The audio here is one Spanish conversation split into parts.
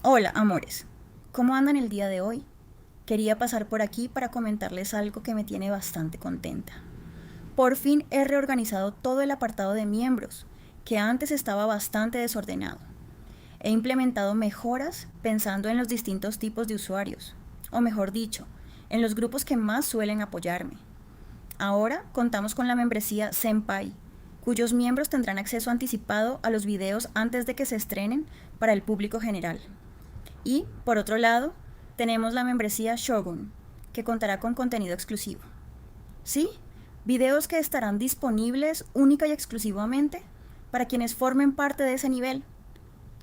Hola, amores. ¿Cómo andan el día de hoy? Quería pasar por aquí para comentarles algo que me tiene bastante contenta. Por fin he reorganizado todo el apartado de miembros, que antes estaba bastante desordenado. He implementado mejoras pensando en los distintos tipos de usuarios, o mejor dicho, en los grupos que más suelen apoyarme. Ahora contamos con la membresía Senpai, cuyos miembros tendrán acceso anticipado a los videos antes de que se estrenen para el público general. Y, por otro lado, tenemos la membresía Shogun, que contará con contenido exclusivo. ¿Sí? Videos que estarán disponibles única y exclusivamente para quienes formen parte de ese nivel.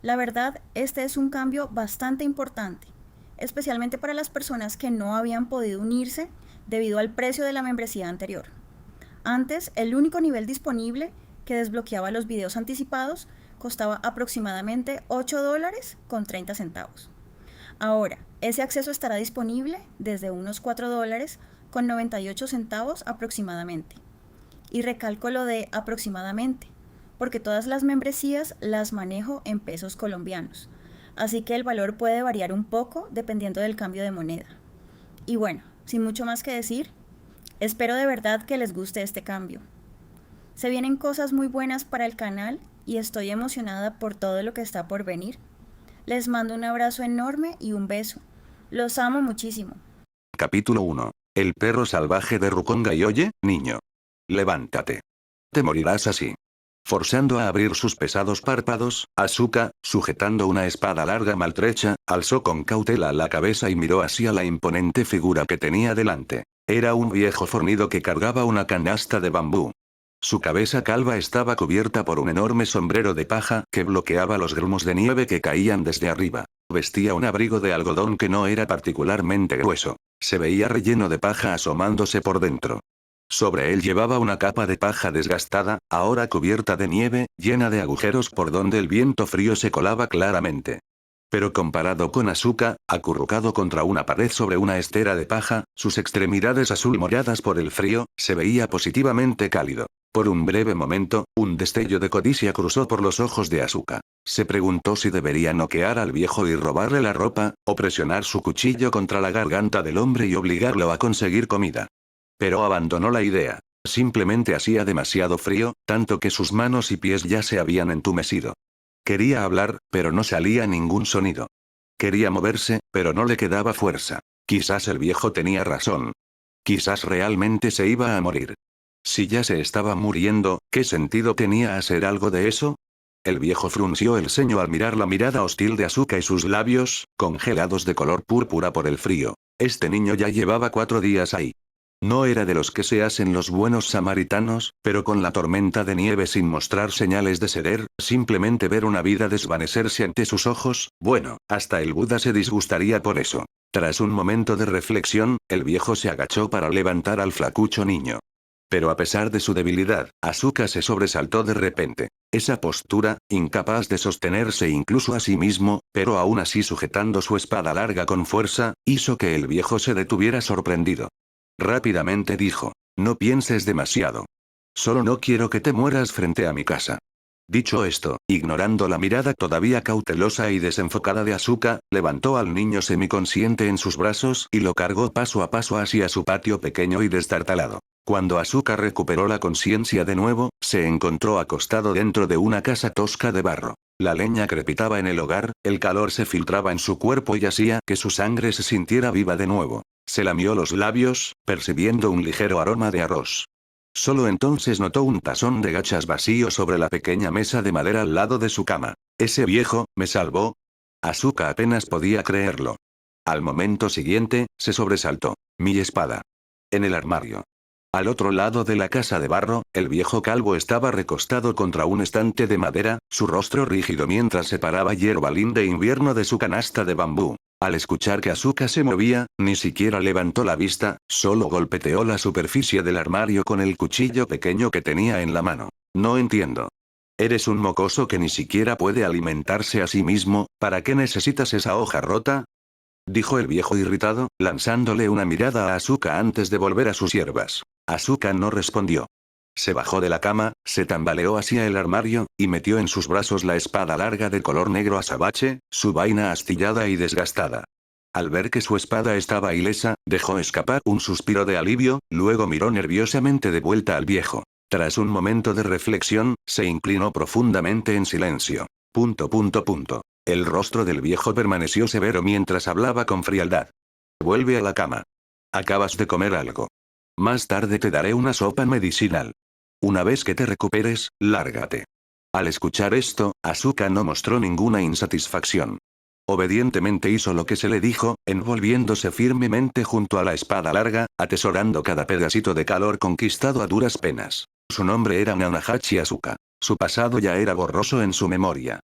La verdad, este es un cambio bastante importante, especialmente para las personas que no habían podido unirse debido al precio de la membresía anterior. Antes, el único nivel disponible que desbloqueaba los videos anticipados costaba aproximadamente $8 con 30 centavos. Ahora, ese acceso estará disponible desde unos $4 con 98 centavos aproximadamente. Y recalco lo de aproximadamente, porque todas las membresías las manejo en pesos colombianos, así que el valor puede variar un poco dependiendo del cambio de moneda. Y bueno, sin mucho más que decir, espero de verdad que les guste este cambio. Se vienen cosas muy buenas para el canal y estoy emocionada por todo lo que está por venir. Les mando un abrazo enorme y un beso. Los amo muchísimo. Capítulo 1. El perro salvaje de Rukonga y oye, niño. Levántate. Te morirás así. Forzando a abrir sus pesados párpados, Asuka, sujetando una espada larga maltrecha, alzó con cautela la cabeza y miró hacia la imponente figura que tenía delante. Era un viejo fornido que cargaba una canasta de bambú. Su cabeza calva estaba cubierta por un enorme sombrero de paja que bloqueaba los grumos de nieve que caían desde arriba. Vestía un abrigo de algodón que no era particularmente grueso. Se veía relleno de paja asomándose por dentro. Sobre él llevaba una capa de paja desgastada, ahora cubierta de nieve, llena de agujeros por donde el viento frío se colaba claramente. Pero comparado con Asuka, acurrucado contra una pared sobre una estera de paja, sus extremidades azul moradas por el frío, se veía positivamente cálido. Por un breve momento, un destello de codicia cruzó por los ojos de Asuka. Se preguntó si debería noquear al viejo y robarle la ropa, o presionar su cuchillo contra la garganta del hombre y obligarlo a conseguir comida. Pero abandonó la idea. Simplemente hacía demasiado frío, tanto que sus manos y pies ya se habían entumecido. Quería hablar, pero no salía ningún sonido. Quería moverse, pero no le quedaba fuerza. Quizás el viejo tenía razón. Quizás realmente se iba a morir. Si ya se estaba muriendo, ¿qué sentido tenía hacer algo de eso? El viejo frunció el ceño al mirar la mirada hostil de Asuka y sus labios, congelados de color púrpura por el frío. Este niño ya llevaba 4 días ahí. No era de los que se hacen los buenos samaritanos, pero con la tormenta de nieve sin mostrar señales de ceder, simplemente ver una vida desvanecerse ante sus ojos, bueno, hasta el Buda se disgustaría por eso. Tras un momento de reflexión, el viejo se agachó para levantar al flacucho niño. Pero a pesar de su debilidad, Asuka se sobresaltó de repente. Esa postura, incapaz de sostenerse incluso a sí mismo, pero aún así sujetando su espada larga con fuerza, hizo que el viejo se detuviera sorprendido. Rápidamente dijo: "No pienses demasiado. Solo no quiero que te mueras frente a mi casa". Dicho esto, ignorando la mirada todavía cautelosa y desenfocada de Asuka, levantó al niño semiconsciente en sus brazos y lo cargó paso a paso hacia su patio pequeño y destartalado. Cuando Asuka recuperó la conciencia de nuevo, se encontró acostado dentro de una casa tosca de barro. La leña crepitaba en el hogar, el calor se filtraba en su cuerpo y hacía que su sangre se sintiera viva de nuevo. Se lamió los labios, percibiendo un ligero aroma de arroz. Solo entonces notó un tazón de gachas vacío sobre la pequeña mesa de madera al lado de su cama. ¿Ese viejo me salvó? Asuka apenas podía creerlo. Al momento siguiente, se sobresaltó. Mi espada. En el armario. Al otro lado de la casa de barro, el viejo calvo estaba recostado contra un estante de madera, su rostro rígido mientras separaba hierbalín de invierno de su canasta de bambú. Al escuchar que Asuka se movía, ni siquiera levantó la vista, solo golpeteó la superficie del armario con el cuchillo pequeño que tenía en la mano. No entiendo. Eres un mocoso que ni siquiera puede alimentarse a sí mismo, ¿para qué necesitas esa hoja rota? Dijo el viejo irritado, lanzándole una mirada a Asuka antes de volver a sus hierbas. Asuka no respondió. Se bajó de la cama, se tambaleó hacia el armario, y metió en sus brazos la espada larga de color negro azabache, su vaina astillada y desgastada. Al ver que su espada estaba ilesa, dejó escapar un suspiro de alivio, luego miró nerviosamente de vuelta al viejo. Tras un momento de reflexión, se inclinó profundamente en silencio. El rostro del viejo permaneció severo mientras hablaba con frialdad. Vuelve a la cama. Acabas de comer algo. Más tarde te daré una sopa medicinal. Una vez que te recuperes, lárgate. Al escuchar esto, Asuka no mostró ninguna insatisfacción. Obedientemente hizo lo que se le dijo, envolviéndose firmemente junto a la espada larga, atesorando cada pedacito de calor conquistado a duras penas. Su nombre era Nanahachi Asuka. Su pasado ya era borroso en su memoria.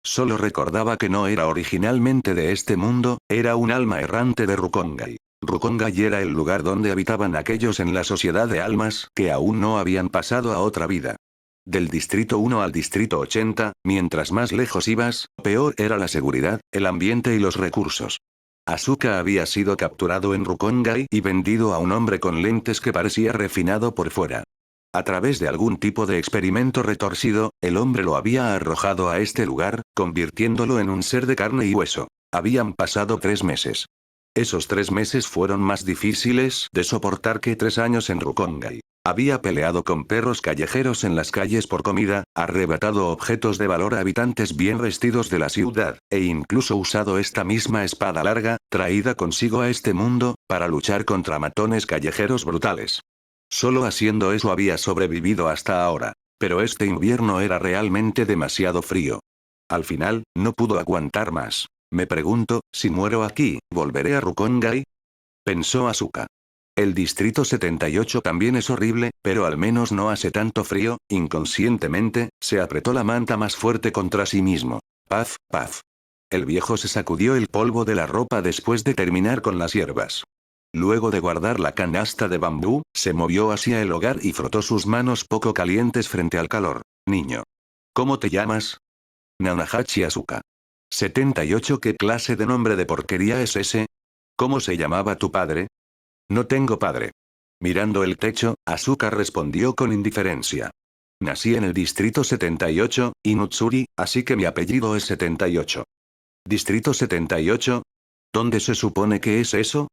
Solo recordaba que no era originalmente de este mundo, era un alma errante de Rukongai. Rukongai era el lugar donde habitaban aquellos en la sociedad de almas que aún no habían pasado a otra vida. Del distrito 1 al distrito 80, mientras más lejos ibas, peor era la seguridad, el ambiente y los recursos. Asuka había sido capturado en Rukongai y vendido a un hombre con lentes que parecía refinado por fuera. A través de algún tipo de experimento retorcido, el hombre lo había arrojado a este lugar, convirtiéndolo en un ser de carne y hueso. Habían pasado 3 meses. Esos 3 meses fueron más difíciles de soportar que 3 años en Rukongai. Había peleado con perros callejeros en las calles por comida, arrebatado objetos de valor a habitantes bien vestidos de la ciudad, e incluso usado esta misma espada larga, traída consigo a este mundo, para luchar contra matones callejeros brutales. Solo haciendo eso había sobrevivido hasta ahora. Pero este invierno era realmente demasiado frío. Al final, no pudo aguantar más. Me pregunto, si muero aquí, ¿volveré a Rukongai? Pensó Asuka. El distrito 78 también es horrible, pero al menos no hace tanto frío. Inconscientemente, se apretó la manta más fuerte contra sí mismo. Paz, paz. El viejo se sacudió el polvo de la ropa después de terminar con las hierbas. Luego de guardar la canasta de bambú, se movió hacia el hogar y frotó sus manos poco calientes frente al calor. Niño. ¿Cómo te llamas? Nanahachi Asuka. 78. ¿Qué clase de nombre de porquería es ese? ¿Cómo se llamaba tu padre? No tengo padre. Mirando el techo, Asuka respondió con indiferencia. Nací en el distrito 78, Inutsuri, así que mi apellido es 78. ¿Distrito 78? ¿Dónde se supone que es eso?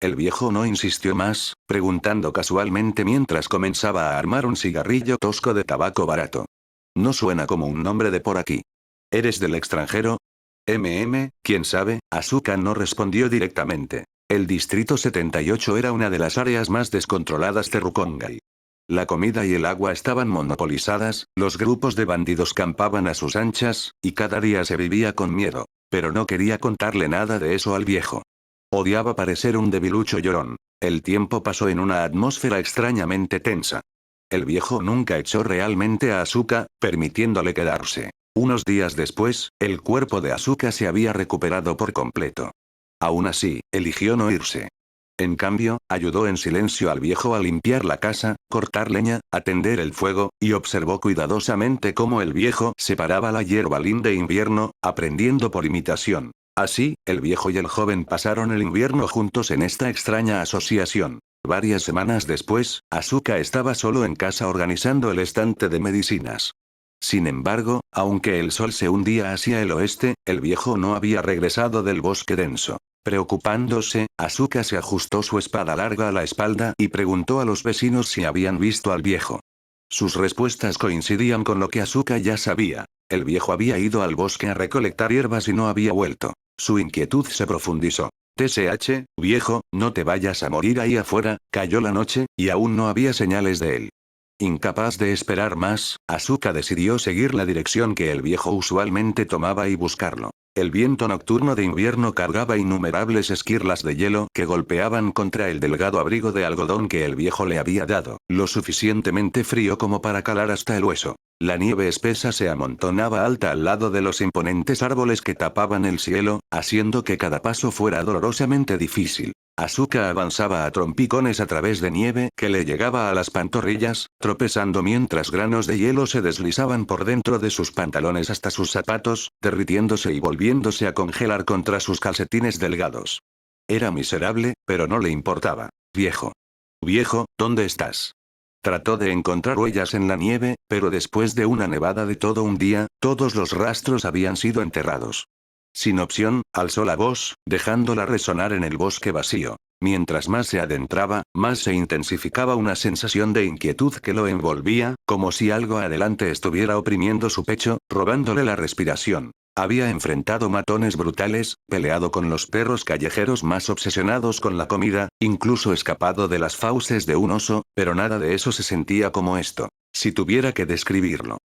El viejo no insistió más, preguntando casualmente mientras comenzaba a armar un cigarrillo tosco de tabaco barato. No suena como un nombre de por aquí. ¿Eres del extranjero? ¿Quién sabe? Asuka no respondió directamente. El distrito 78 era una de las áreas más descontroladas de Rukongai. La comida y el agua estaban monopolizadas, los grupos de bandidos campaban a sus anchas, y cada día se vivía con miedo. Pero no quería contarle nada de eso al viejo. Odiaba parecer un debilucho llorón. El tiempo pasó en una atmósfera extrañamente tensa. El viejo nunca echó realmente a Asuka, permitiéndole quedarse. Unos días después, el cuerpo de Asuka se había recuperado por completo. Aún así, eligió no irse. En cambio, ayudó en silencio al viejo a limpiar la casa, cortar leña, atender el fuego, y observó cuidadosamente cómo el viejo separaba la hierba linda de invierno, aprendiendo por imitación. Así, el viejo y el joven pasaron el invierno juntos en esta extraña asociación. Varias semanas después, Asuka estaba solo en casa organizando el estante de medicinas. Sin embargo, aunque el sol se hundía hacia el oeste, el viejo no había regresado del bosque denso. Preocupándose, Asuka se ajustó su espada larga a la espalda y preguntó a los vecinos si habían visto al viejo. Sus respuestas coincidían con lo que Asuka ya sabía. El viejo había ido al bosque a recolectar hierbas y no había vuelto. Su inquietud se profundizó. TSH, viejo, no te vayas a morir ahí afuera. Cayó la noche, y aún no había señales de él. Incapaz de esperar más, Asuka decidió seguir la dirección que el viejo usualmente tomaba y buscarlo. El viento nocturno de invierno cargaba innumerables esquirlas de hielo que golpeaban contra el delgado abrigo de algodón que el viejo le había dado, lo suficientemente frío como para calar hasta el hueso. La nieve espesa se amontonaba alta al lado de los imponentes árboles que tapaban el cielo, haciendo que cada paso fuera dolorosamente difícil. Asuka avanzaba a trompicones a través de nieve que le llegaba a las pantorrillas, tropezando mientras granos de hielo se deslizaban por dentro de sus pantalones hasta sus zapatos, derritiéndose y volviéndose a congelar contra sus calcetines delgados. Era miserable, pero no le importaba. Viejo. Viejo, ¿dónde estás? Trató de encontrar huellas en la nieve, pero después de una nevada de todo un día, todos los rastros habían sido enterrados. Sin opción, alzó la voz, dejándola resonar en el bosque vacío. Mientras más se adentraba, más se intensificaba una sensación de inquietud que lo envolvía, como si algo adelante estuviera oprimiendo su pecho, robándole la respiración. Había enfrentado matones brutales, peleado con los perros callejeros más obsesionados con la comida, incluso escapado de las fauces de un oso, pero nada de eso se sentía como esto. Si tuviera que describirlo.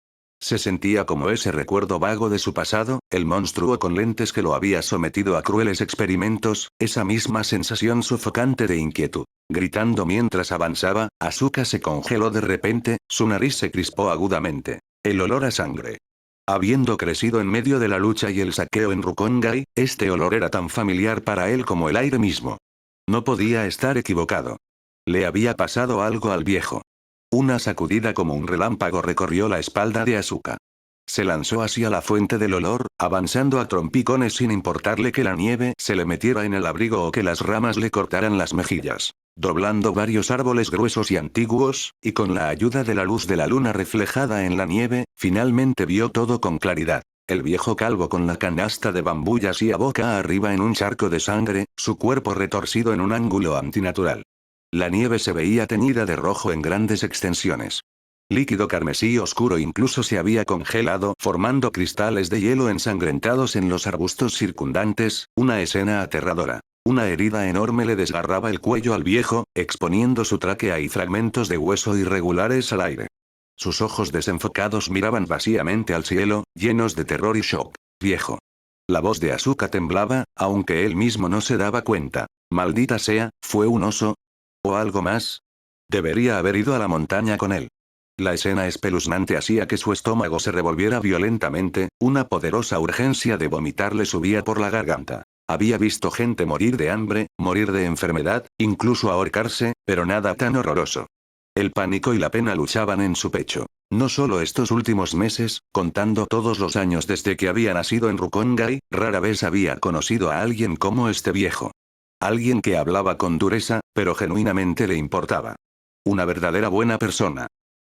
Se sentía como ese recuerdo vago de su pasado, el monstruo con lentes que lo había sometido a crueles experimentos, esa misma sensación sofocante de inquietud. Gritando mientras avanzaba, Asuka se congeló de repente, su nariz se crispó agudamente. El olor a sangre. Habiendo crecido en medio de la lucha y el saqueo en Rukongai, este olor era tan familiar para él como el aire mismo. No podía estar equivocado. Le había pasado algo al viejo. Una sacudida como un relámpago recorrió la espalda de Asuka. Se lanzó hacia la fuente del olor, avanzando a trompicones sin importarle que la nieve se le metiera en el abrigo o que las ramas le cortaran las mejillas. Doblando varios árboles gruesos y antiguos, y con la ayuda de la luz de la luna reflejada en la nieve, finalmente vio todo con claridad. El viejo calvo con la canasta de bambú yacía boca arriba en un charco de sangre, su cuerpo retorcido en un ángulo antinatural. La nieve se veía teñida de rojo en grandes extensiones. Líquido carmesí oscuro incluso se había congelado, formando cristales de hielo ensangrentados en los arbustos circundantes, una escena aterradora. Una herida enorme le desgarraba el cuello al viejo, exponiendo su tráquea y fragmentos de hueso irregulares al aire. Sus ojos desenfocados miraban vacíamente al cielo, llenos de terror y shock. Viejo. La voz de Asuka temblaba, aunque él mismo no se daba cuenta. Maldita sea, ¿fue un oso? ¿O algo más? Debería haber ido a la montaña con él. La escena espeluznante hacía que su estómago se revolviera violentamente, una poderosa urgencia de vomitar le subía por la garganta. Había visto gente morir de hambre, morir de enfermedad, incluso ahorcarse, pero nada tan horroroso. El pánico y la pena luchaban en su pecho. No solo estos últimos meses, contando todos los años desde que había nacido en Rukongai, rara vez había conocido a alguien como este viejo. Alguien que hablaba con dureza, pero genuinamente le importaba. Una verdadera buena persona.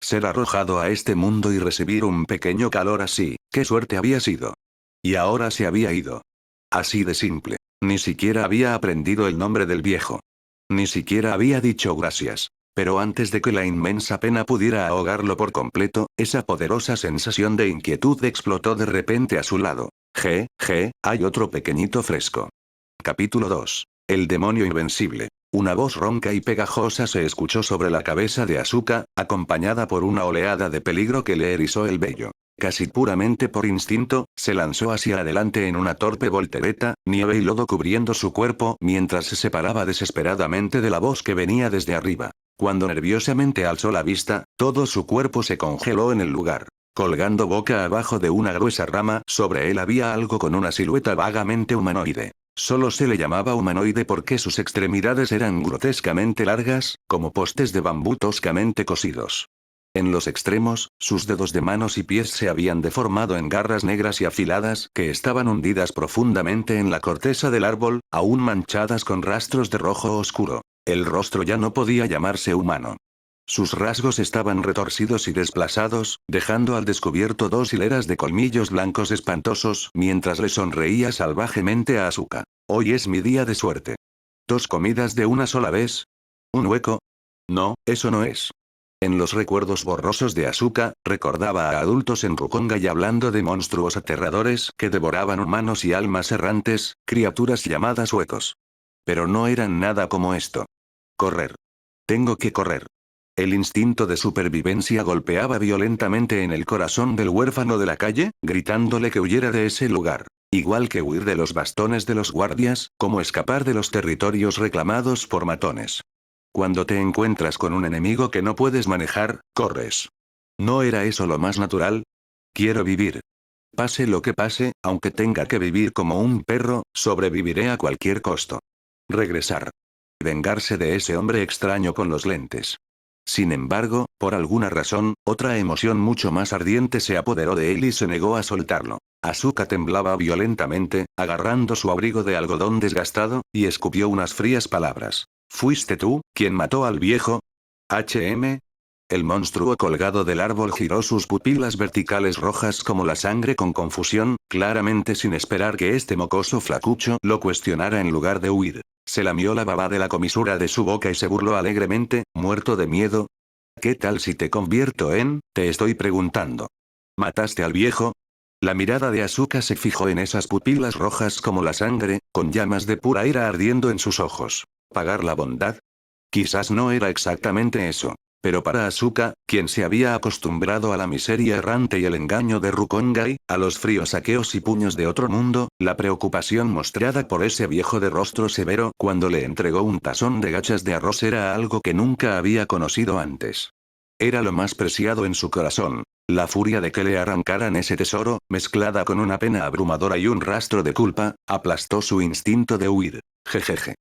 Ser arrojado a este mundo y recibir un pequeño calor así, qué suerte había sido. Y ahora se había ido. Así de simple. Ni siquiera había aprendido el nombre del viejo. Ni siquiera había dicho gracias. Pero antes de que la inmensa pena pudiera ahogarlo por completo, esa poderosa sensación de inquietud explotó de repente a su lado. Hay otro pequeñito fresco. Capítulo 2. El demonio invencible. Una voz ronca y pegajosa se escuchó sobre la cabeza de Asuka, acompañada por una oleada de peligro que le erizó el vello. Casi puramente por instinto, se lanzó hacia adelante en una torpe voltereta, nieve y lodo cubriendo su cuerpo mientras se separaba desesperadamente de la voz que venía desde arriba. Cuando nerviosamente alzó la vista, todo su cuerpo se congeló en el lugar. Colgando boca abajo de una gruesa rama, sobre él había algo con una silueta vagamente humanoide. Solo se le llamaba humanoide porque sus extremidades eran grotescamente largas, como postes de bambú toscamente cosidos. En los extremos, sus dedos de manos y pies se habían deformado en garras negras y afiladas que estaban hundidas profundamente en la corteza del árbol, aún manchadas con rastros de rojo oscuro. El rostro ya no podía llamarse humano. Sus rasgos estaban retorcidos y desplazados, dejando al descubierto dos hileras de colmillos blancos espantosos mientras le sonreía salvajemente a Asuka. Hoy es mi día de suerte. ¿2 comidas de una sola vez? ¿Un hueco? No, eso no es. En los recuerdos borrosos de Asuka, recordaba a adultos en Rukongai hablando de monstruos aterradores que devoraban humanos y almas errantes, criaturas llamadas huecos. Pero no eran nada como esto. Correr. Tengo que correr. El instinto de supervivencia golpeaba violentamente en el corazón del huérfano de la calle, gritándole que huyera de ese lugar. Igual que huir de los bastones de los guardias, como escapar de los territorios reclamados por matones. Cuando te encuentras con un enemigo que no puedes manejar, corres. ¿No era eso lo más natural? Quiero vivir. Pase lo que pase, aunque tenga que vivir como un perro, sobreviviré a cualquier costo. Regresar. Vengarse de ese hombre extraño con los lentes. Sin embargo, por alguna razón, otra emoción mucho más ardiente se apoderó de él y se negó a soltarlo. Asuka temblaba violentamente, agarrando su abrigo de algodón desgastado, y escupió unas frías palabras. ¿Fuiste tú, quien mató al viejo? El monstruo colgado del árbol giró sus pupilas verticales rojas como la sangre con confusión, claramente sin esperar que este mocoso flacucho lo cuestionara en lugar de huir. Se lamió la baba de la comisura de su boca y se burló alegremente, muerto de miedo. ¿Qué tal si te convierto en? Te estoy preguntando. ¿Mataste al viejo? La mirada de Asuka se fijó en esas pupilas rojas como la sangre, con llamas de pura ira ardiendo en sus ojos. ¿Pagar la bondad? Quizás no era exactamente eso. Pero para Asuka, quien se había acostumbrado a la miseria errante y el engaño de Rukongai, a los fríos saqueos y puños de otro mundo, la preocupación mostrada por ese viejo de rostro severo cuando le entregó un tazón de gachas de arroz era algo que nunca había conocido antes. Era lo más preciado en su corazón. La furia de que le arrancaran ese tesoro, mezclada con una pena abrumadora y un rastro de culpa, aplastó su instinto de huir. Jejeje.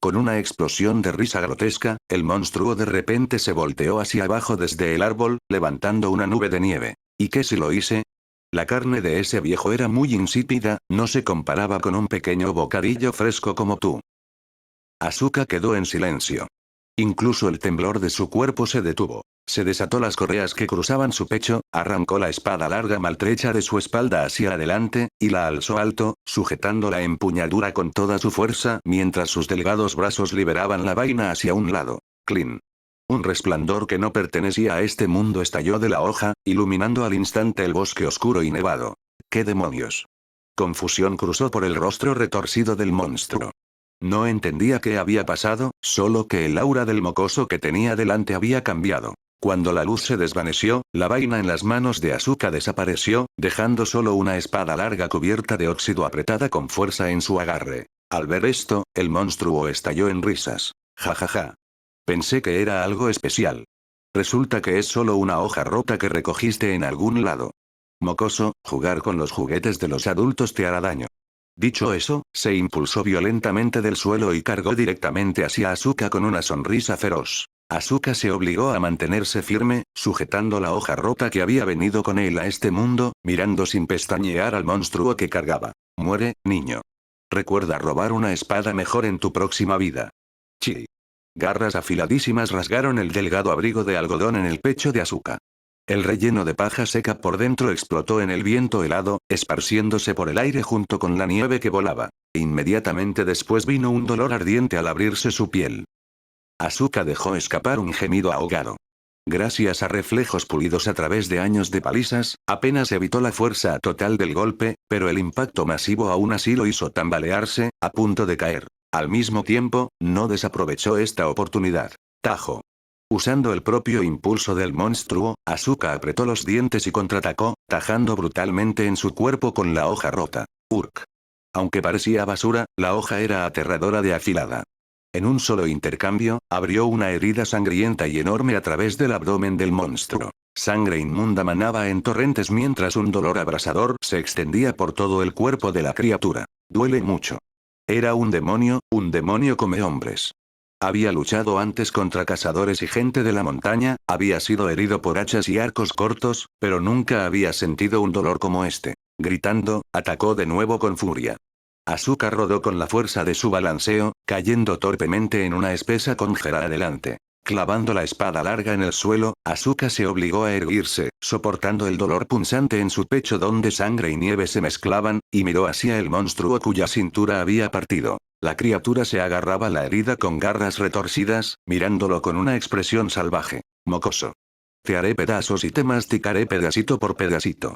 Con una explosión de risa grotesca, el monstruo de repente se volteó hacia abajo desde el árbol, levantando una nube de nieve. ¿Y qué si lo hice? La carne de ese viejo era muy insípida, no se comparaba con un pequeño bocadillo fresco como tú. Asuka quedó en silencio. Incluso el temblor de su cuerpo se detuvo. Se desató las correas que cruzaban su pecho, arrancó la espada larga maltrecha de su espalda hacia adelante, y la alzó alto, sujetando la empuñadura con toda su fuerza mientras sus delgados brazos liberaban la vaina hacia un lado. Clean. Un resplandor que no pertenecía a este mundo estalló de la hoja, iluminando al instante el bosque oscuro y nevado. ¿Qué demonios? Confusión cruzó por el rostro retorcido del monstruo. No entendía qué había pasado, solo que el aura del mocoso que tenía delante había cambiado. Cuando la luz se desvaneció, la vaina en las manos de Asuka desapareció, dejando solo una espada larga cubierta de óxido apretada con fuerza en su agarre. Al ver esto, el monstruo estalló en risas. Jajaja. Pensé que era algo especial. Resulta que es solo una hoja rota que recogiste en algún lado. Mocoso, jugar con los juguetes de los adultos te hará daño. Dicho eso, se impulsó violentamente del suelo y cargó directamente hacia Asuka con una sonrisa feroz. Asuka se obligó a mantenerse firme, sujetando la hoja rota que había venido con él a este mundo, mirando sin pestañear al monstruo que cargaba. Muere, niño. Recuerda robar una espada mejor en tu próxima vida. Chi. Garras afiladísimas rasgaron el delgado abrigo de algodón en el pecho de Asuka. El relleno de paja seca por dentro explotó en el viento helado, esparciéndose por el aire junto con la nieve que volaba. Inmediatamente después vino un dolor ardiente al abrirse su piel. Asuka dejó escapar un gemido ahogado. Gracias a reflejos pulidos a través de años de palizas, apenas evitó la fuerza total del golpe, pero el impacto masivo aún así lo hizo tambalearse, a punto de caer. Al mismo tiempo, no desaprovechó esta oportunidad. Tajo. Usando el propio impulso del monstruo, Asuka apretó los dientes y contraatacó, tajando brutalmente en su cuerpo con la hoja rota. Urk. Aunque parecía basura, la hoja era aterradora de afilada. En un solo intercambio, abrió una herida sangrienta y enorme a través del abdomen del monstruo. Sangre inmunda manaba en torrentes mientras un dolor abrasador se extendía por todo el cuerpo de la criatura. Duele mucho. Era un demonio come hombres. Había luchado antes contra cazadores y gente de la montaña, había sido herido por hachas y arcos cortos, pero nunca había sentido un dolor como este. Gritando, atacó de nuevo con furia. Asuka rodó con la fuerza de su balanceo, cayendo torpemente en una espesa conjera adelante. Clavando la espada larga en el suelo, Asuka se obligó a erguirse, soportando el dolor punzante en su pecho donde sangre y nieve se mezclaban, y miró hacia el monstruo cuya cintura había partido. La criatura se agarraba a la herida con garras retorcidas, mirándolo con una expresión salvaje. Mocoso. Te haré pedazos y te masticaré pedacito por pedacito.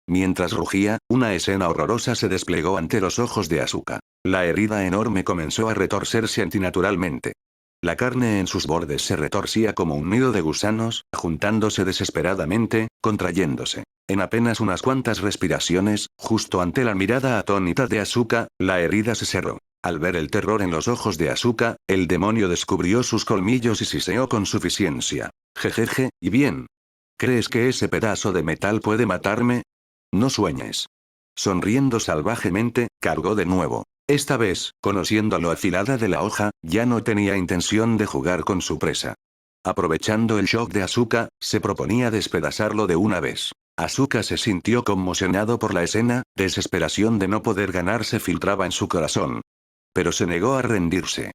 Mientras rugía, una escena horrorosa se desplegó ante los ojos de Asuka. La herida enorme comenzó a retorcerse antinaturalmente. La carne en sus bordes se retorcía como un nido de gusanos, juntándose desesperadamente, contrayéndose. En apenas unas cuantas respiraciones, justo ante la mirada atónita de Asuka, la herida se cerró. Al ver el terror en los ojos de Asuka, el demonio descubrió sus colmillos y siseó con suficiencia. Jejeje, ¿y bien? ¿Crees que ese pedazo de metal puede matarme? No sueñes. Sonriendo salvajemente, cargó de nuevo. Esta vez, conociendo lo afilada de la hoja, ya no tenía intención de jugar con su presa. Aprovechando el shock de Asuka, se proponía despedazarlo de una vez. Asuka se sintió conmocionado por la escena, desesperación de no poder ganar se filtraba en su corazón. Pero se negó a rendirse.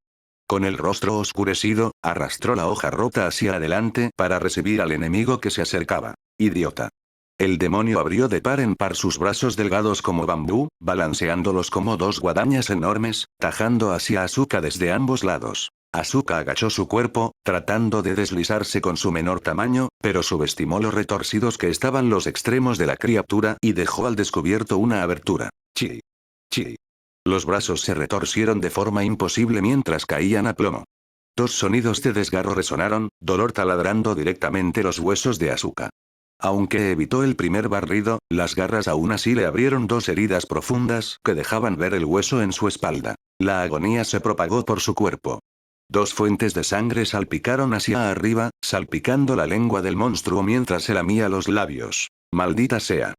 Con el rostro oscurecido, arrastró la hoja rota hacia adelante para recibir al enemigo que se acercaba. Idiota. El demonio abrió de par en par sus brazos delgados como bambú, balanceándolos como dos guadañas enormes, tajando hacia Asuka desde ambos lados. Asuka agachó su cuerpo, tratando de deslizarse con su menor tamaño, pero subestimó lo retorcidos que estaban los extremos de la criatura y dejó al descubierto una abertura. Chi. Chi. Los brazos se retorcieron de forma imposible mientras caían a plomo. Dos sonidos de desgarro resonaron, dolor taladrando directamente los huesos de Asuka. Aunque evitó el primer barrido, las garras aún así le abrieron dos heridas profundas que dejaban ver el hueso en su espalda. La agonía se propagó por su cuerpo. Dos fuentes de sangre salpicaron hacia arriba, salpicando la lengua del monstruo mientras se lamía los labios. Maldita sea.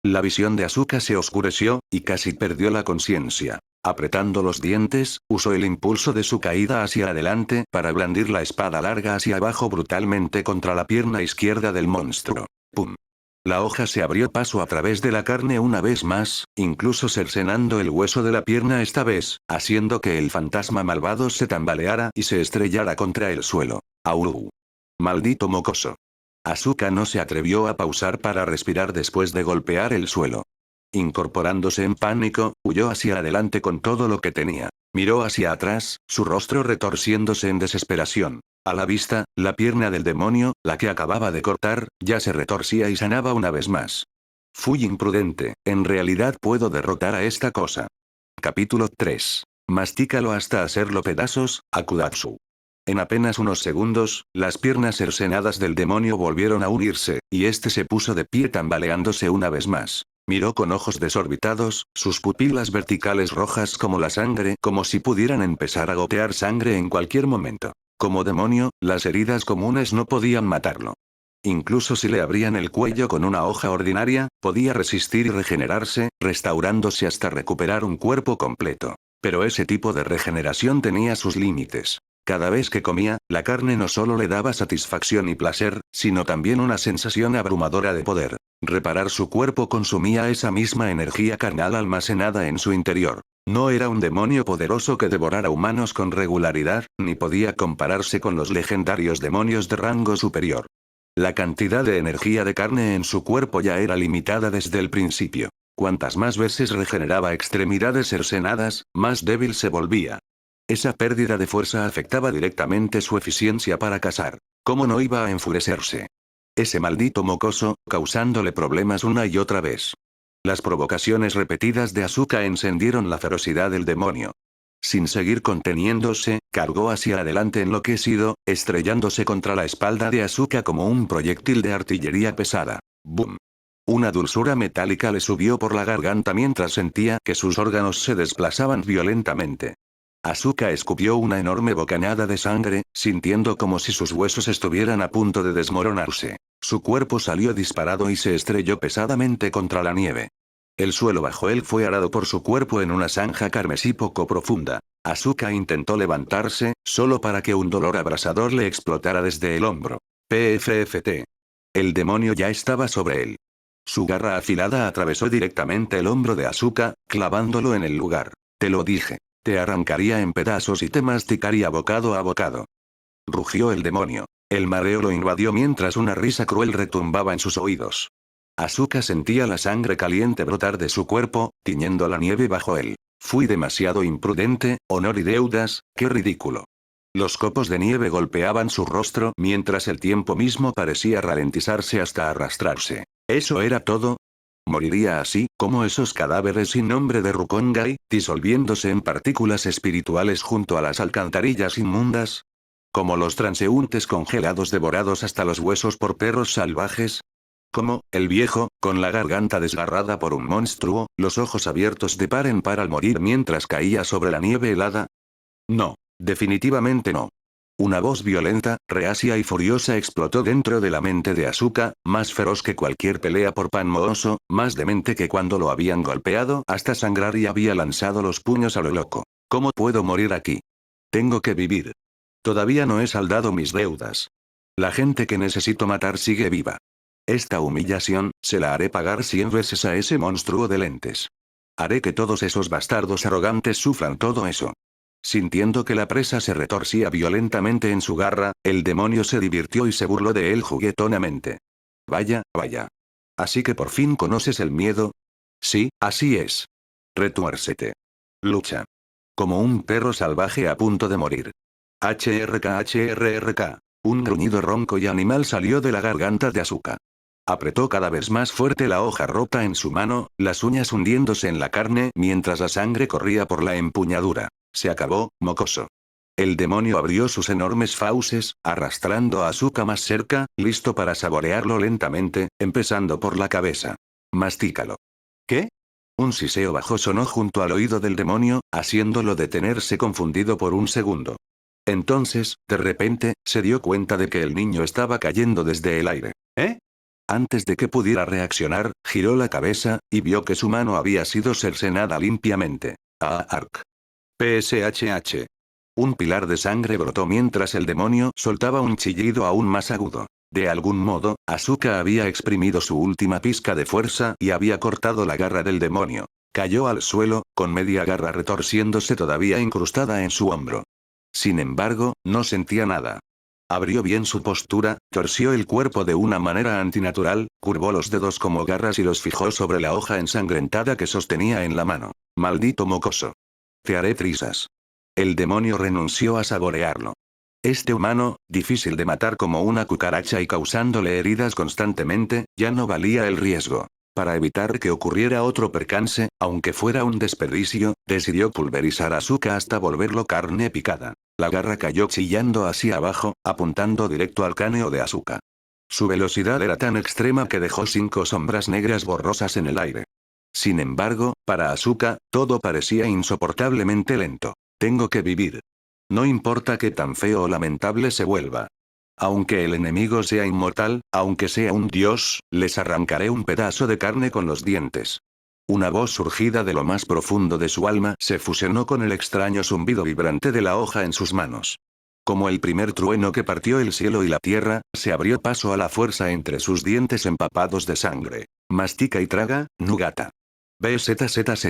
La visión de Asuka se oscureció, y casi perdió la conciencia. Apretando los dientes, usó el impulso de su caída hacia adelante para blandir la espada larga hacia abajo brutalmente contra la pierna izquierda del monstruo. ¡Pum! La hoja se abrió paso a través de la carne una vez más, incluso cercenando el hueso de la pierna esta vez, haciendo que el fantasma malvado se tambaleara y se estrellara contra el suelo. ¡Au! Maldito mocoso. Asuka no se atrevió a pausar para respirar después de golpear el suelo. Incorporándose en pánico, huyó hacia adelante con todo lo que tenía. Miró hacia atrás, su rostro retorciéndose en desesperación. A la vista, la pierna del demonio, la que acababa de cortar, ya se retorcía y sanaba una vez más. Fui imprudente, en realidad puedo derrotar a esta cosa. Capítulo 3. Mastícalo hasta hacerlo pedazos, Akudatsu. En apenas unos segundos, las piernas cercenadas del demonio volvieron a unirse, y este se puso de pie tambaleándose una vez más. Miró con ojos desorbitados, sus pupilas verticales rojas como la sangre, como si pudieran empezar a gotear sangre en cualquier momento. Como demonio, las heridas comunes no podían matarlo. Incluso si le abrían el cuello con una hoja ordinaria, podía resistir y regenerarse, restaurándose hasta recuperar un cuerpo completo. Pero ese tipo de regeneración tenía sus límites. Cada vez que comía, la carne no solo le daba satisfacción y placer, sino también una sensación abrumadora de poder. Reparar su cuerpo consumía esa misma energía carnal almacenada en su interior. No era un demonio poderoso que devorara humanos con regularidad, ni podía compararse con los legendarios demonios de rango superior. La cantidad de energía de carne en su cuerpo ya era limitada desde el principio. Cuantas más veces regeneraba extremidades cercenadas, más débil se volvía. Esa pérdida de fuerza afectaba directamente su eficiencia para cazar. ¿Cómo no iba a enfurecerse? Ese maldito mocoso, causándole problemas una y otra vez. Las provocaciones repetidas de Asuka encendieron la ferocidad del demonio. Sin seguir conteniéndose, cargó hacia adelante enloquecido, estrellándose contra la espalda de Asuka como un proyectil de artillería pesada. ¡Bum! Una dulzura metálica le subió por la garganta mientras sentía que sus órganos se desplazaban violentamente. Asuka escupió una enorme bocanada de sangre, sintiendo como si sus huesos estuvieran a punto de desmoronarse. Su cuerpo salió disparado y se estrelló pesadamente contra la nieve. El suelo bajo él fue arado por su cuerpo en una zanja carmesí poco profunda. Asuka intentó levantarse, solo para que un dolor abrasador le explotara desde el hombro. PFFT. El demonio ya estaba sobre él. Su garra afilada atravesó directamente el hombro de Asuka, clavándolo en el lugar. Te lo dije. Te arrancaría en pedazos y te masticaría bocado a bocado. Rugió el demonio. El mareo lo invadió mientras una risa cruel retumbaba en sus oídos. Asuka sentía la sangre caliente brotar de su cuerpo, tiñendo la nieve bajo él. Fui demasiado imprudente, honor y deudas, qué ridículo. Los copos de nieve golpeaban su rostro mientras el tiempo mismo parecía ralentizarse hasta arrastrarse. ¿Eso era todo? ¿Moriría así, como esos cadáveres sin nombre de Rukongai, disolviéndose en partículas espirituales junto a las alcantarillas inmundas? ¿Como los transeúntes congelados devorados hasta los huesos por perros salvajes? ¿Como el viejo, con la garganta desgarrada por un monstruo, los ojos abiertos de par en par al morir mientras caía sobre la nieve helada? No, definitivamente no. Una voz violenta, reacia y furiosa explotó dentro de la mente de Asuka, más feroz que cualquier pelea por pan mohoso, más demente que cuando lo habían golpeado hasta sangrar y había lanzado los puños a lo loco. ¿Cómo puedo morir aquí? Tengo que vivir. Todavía no he saldado mis deudas. La gente que necesito matar sigue viva. Esta humillación, se la haré pagar 100 veces a ese monstruo de lentes. Haré que todos esos bastardos arrogantes sufran todo eso. Sintiendo que la presa se retorcía violentamente en su garra, el demonio se divirtió y se burló de él juguetonamente. Vaya, vaya. ¿Así que por fin conoces el miedo? Sí, así es. Retuércete. Lucha. Como un perro salvaje a punto de morir. HRK. Un gruñido ronco y animal salió de la garganta de Asuka. Apretó cada vez más fuerte la hoja rota en su mano, las uñas hundiéndose en la carne mientras la sangre corría por la empuñadura. Se acabó, mocoso. El demonio abrió sus enormes fauces, arrastrando a Asuka más cerca, listo para saborearlo lentamente, empezando por la cabeza. Mastícalo. ¿Qué? Un siseo bajo sonó junto al oído del demonio, haciéndolo detenerse confundido por un segundo. Entonces, de repente, se dio cuenta de que el niño estaba cayendo desde el aire. ¿Eh? Antes de que pudiera reaccionar, giró la cabeza, y vio que su mano había sido cercenada limpiamente. Ark. PSHH. Un pilar de sangre brotó mientras el demonio soltaba un chillido aún más agudo. De algún modo, Asuka había exprimido su última pizca de fuerza y había cortado la garra del demonio. Cayó al suelo, con media garra retorciéndose todavía incrustada en su hombro. Sin embargo, no sentía nada. Abrió bien su postura, torció el cuerpo de una manera antinatural, curvó los dedos como garras y los fijó sobre la hoja ensangrentada que sostenía en la mano. Maldito mocoso. Te haré trizas. El demonio renunció a saborearlo. Este humano, difícil de matar como una cucaracha y causándole heridas constantemente, ya no valía el riesgo. Para evitar que ocurriera otro percance, aunque fuera un desperdicio, decidió pulverizar a Asuka hasta volverlo carne picada. La garra cayó chillando hacia abajo, apuntando directo al cráneo de Asuka. Su velocidad era tan extrema que dejó 5 sombras negras borrosas en el aire. Sin embargo, para Asuka, todo parecía insoportablemente lento. Tengo que vivir. No importa qué tan feo o lamentable se vuelva. Aunque el enemigo sea inmortal, aunque sea un dios, les arrancaré un pedazo de carne con los dientes. Una voz surgida de lo más profundo de su alma se fusionó con el extraño zumbido vibrante de la hoja en sus manos. Como el primer trueno que partió el cielo y la tierra, se abrió paso a la fuerza entre sus dientes empapados de sangre. Mastica y traga, Nugata. BZZZ.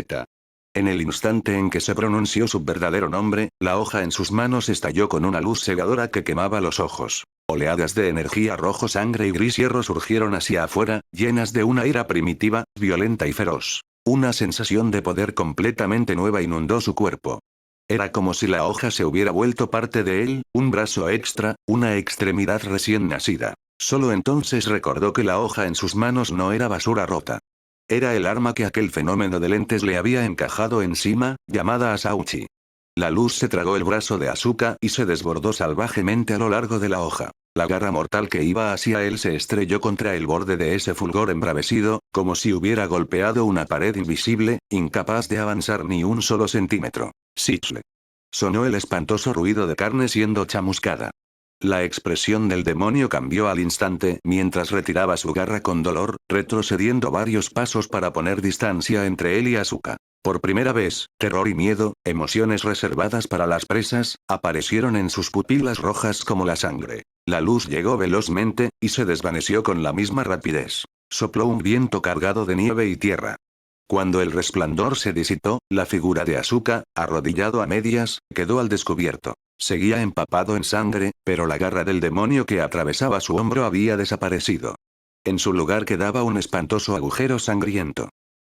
En el instante en que se pronunció su verdadero nombre, la hoja en sus manos estalló con una luz cegadora que quemaba los ojos. Oleadas de energía rojo, sangre y gris hierro surgieron hacia afuera, llenas de una ira primitiva, violenta y feroz. Una sensación de poder completamente nueva inundó su cuerpo. Era como si la hoja se hubiera vuelto parte de él, un brazo extra, una extremidad recién nacida. Solo entonces recordó que la hoja en sus manos no era basura rota. Era el arma que aquel fenómeno de lentes le había encajado encima, llamada Asauchi. La luz se tragó el brazo de Asuka y se desbordó salvajemente a lo largo de la hoja. La garra mortal que iba hacia él se estrelló contra el borde de ese fulgor embravecido, como si hubiera golpeado una pared invisible, incapaz de avanzar ni un solo centímetro. Sichle. Sonó el espantoso ruido de carne siendo chamuscada. La expresión del demonio cambió al instante mientras retiraba su garra con dolor, retrocediendo varios pasos para poner distancia entre él y Asuka. Por primera vez, terror y miedo, emociones reservadas para las presas, aparecieron en sus pupilas rojas como la sangre. La luz llegó velozmente, y se desvaneció con la misma rapidez. Sopló un viento cargado de nieve y tierra. Cuando el resplandor se disipó, la figura de Asuka, arrodillado a medias, quedó al descubierto. Seguía empapado en sangre, pero la garra del demonio que atravesaba su hombro había desaparecido. En su lugar quedaba un espantoso agujero sangriento.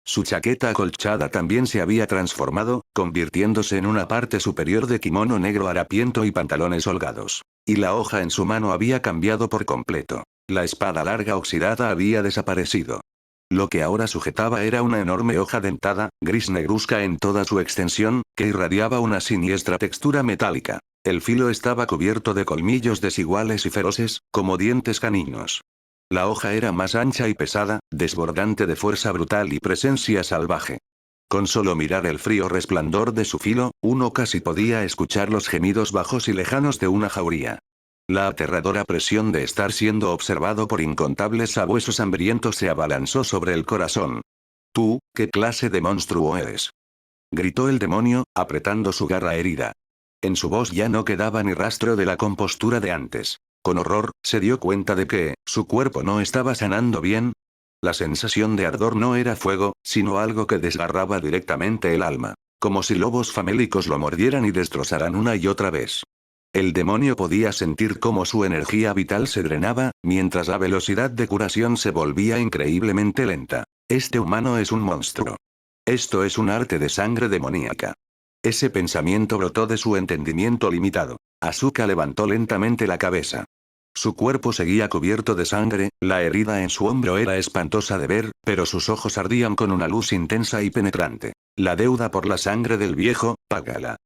Su chaqueta acolchada también se había transformado, convirtiéndose en una parte superior de kimono negro harapiento y pantalones holgados. Y la hoja en su mano había cambiado por completo. La espada larga oxidada había desaparecido. Lo que ahora sujetaba era una enorme hoja dentada, gris negruzca en toda su extensión, que irradiaba una siniestra textura metálica. El filo estaba cubierto de colmillos desiguales y feroces, como dientes caninos. La hoja era más ancha y pesada, desbordante de fuerza brutal y presencia salvaje. Con solo mirar el frío resplandor de su filo, uno casi podía escuchar los gemidos bajos y lejanos de una jauría. La aterradora presión de estar siendo observado por incontables sabuesos hambrientos se abalanzó sobre el corazón. «¿Tú, qué clase de monstruo eres?», gritó el demonio, apretando su garra herida. En su voz ya no quedaba ni rastro de la compostura de antes. Con horror, se dio cuenta de que, su cuerpo no estaba sanando bien. La sensación de ardor no era fuego, sino algo que desgarraba directamente el alma. como si lobos famélicos lo mordieran y destrozaran una y otra vez. El demonio podía sentir cómo su energía vital se drenaba, mientras la velocidad de curación se volvía increíblemente lenta. Este humano es un monstruo. Esto es un arte de sangre demoníaca. Ese pensamiento brotó de su entendimiento limitado. Asuka levantó lentamente la cabeza. Su cuerpo seguía cubierto de sangre, la herida en su hombro era espantosa de ver, pero sus ojos ardían con una luz intensa y penetrante. La deuda por la sangre del viejo, págala.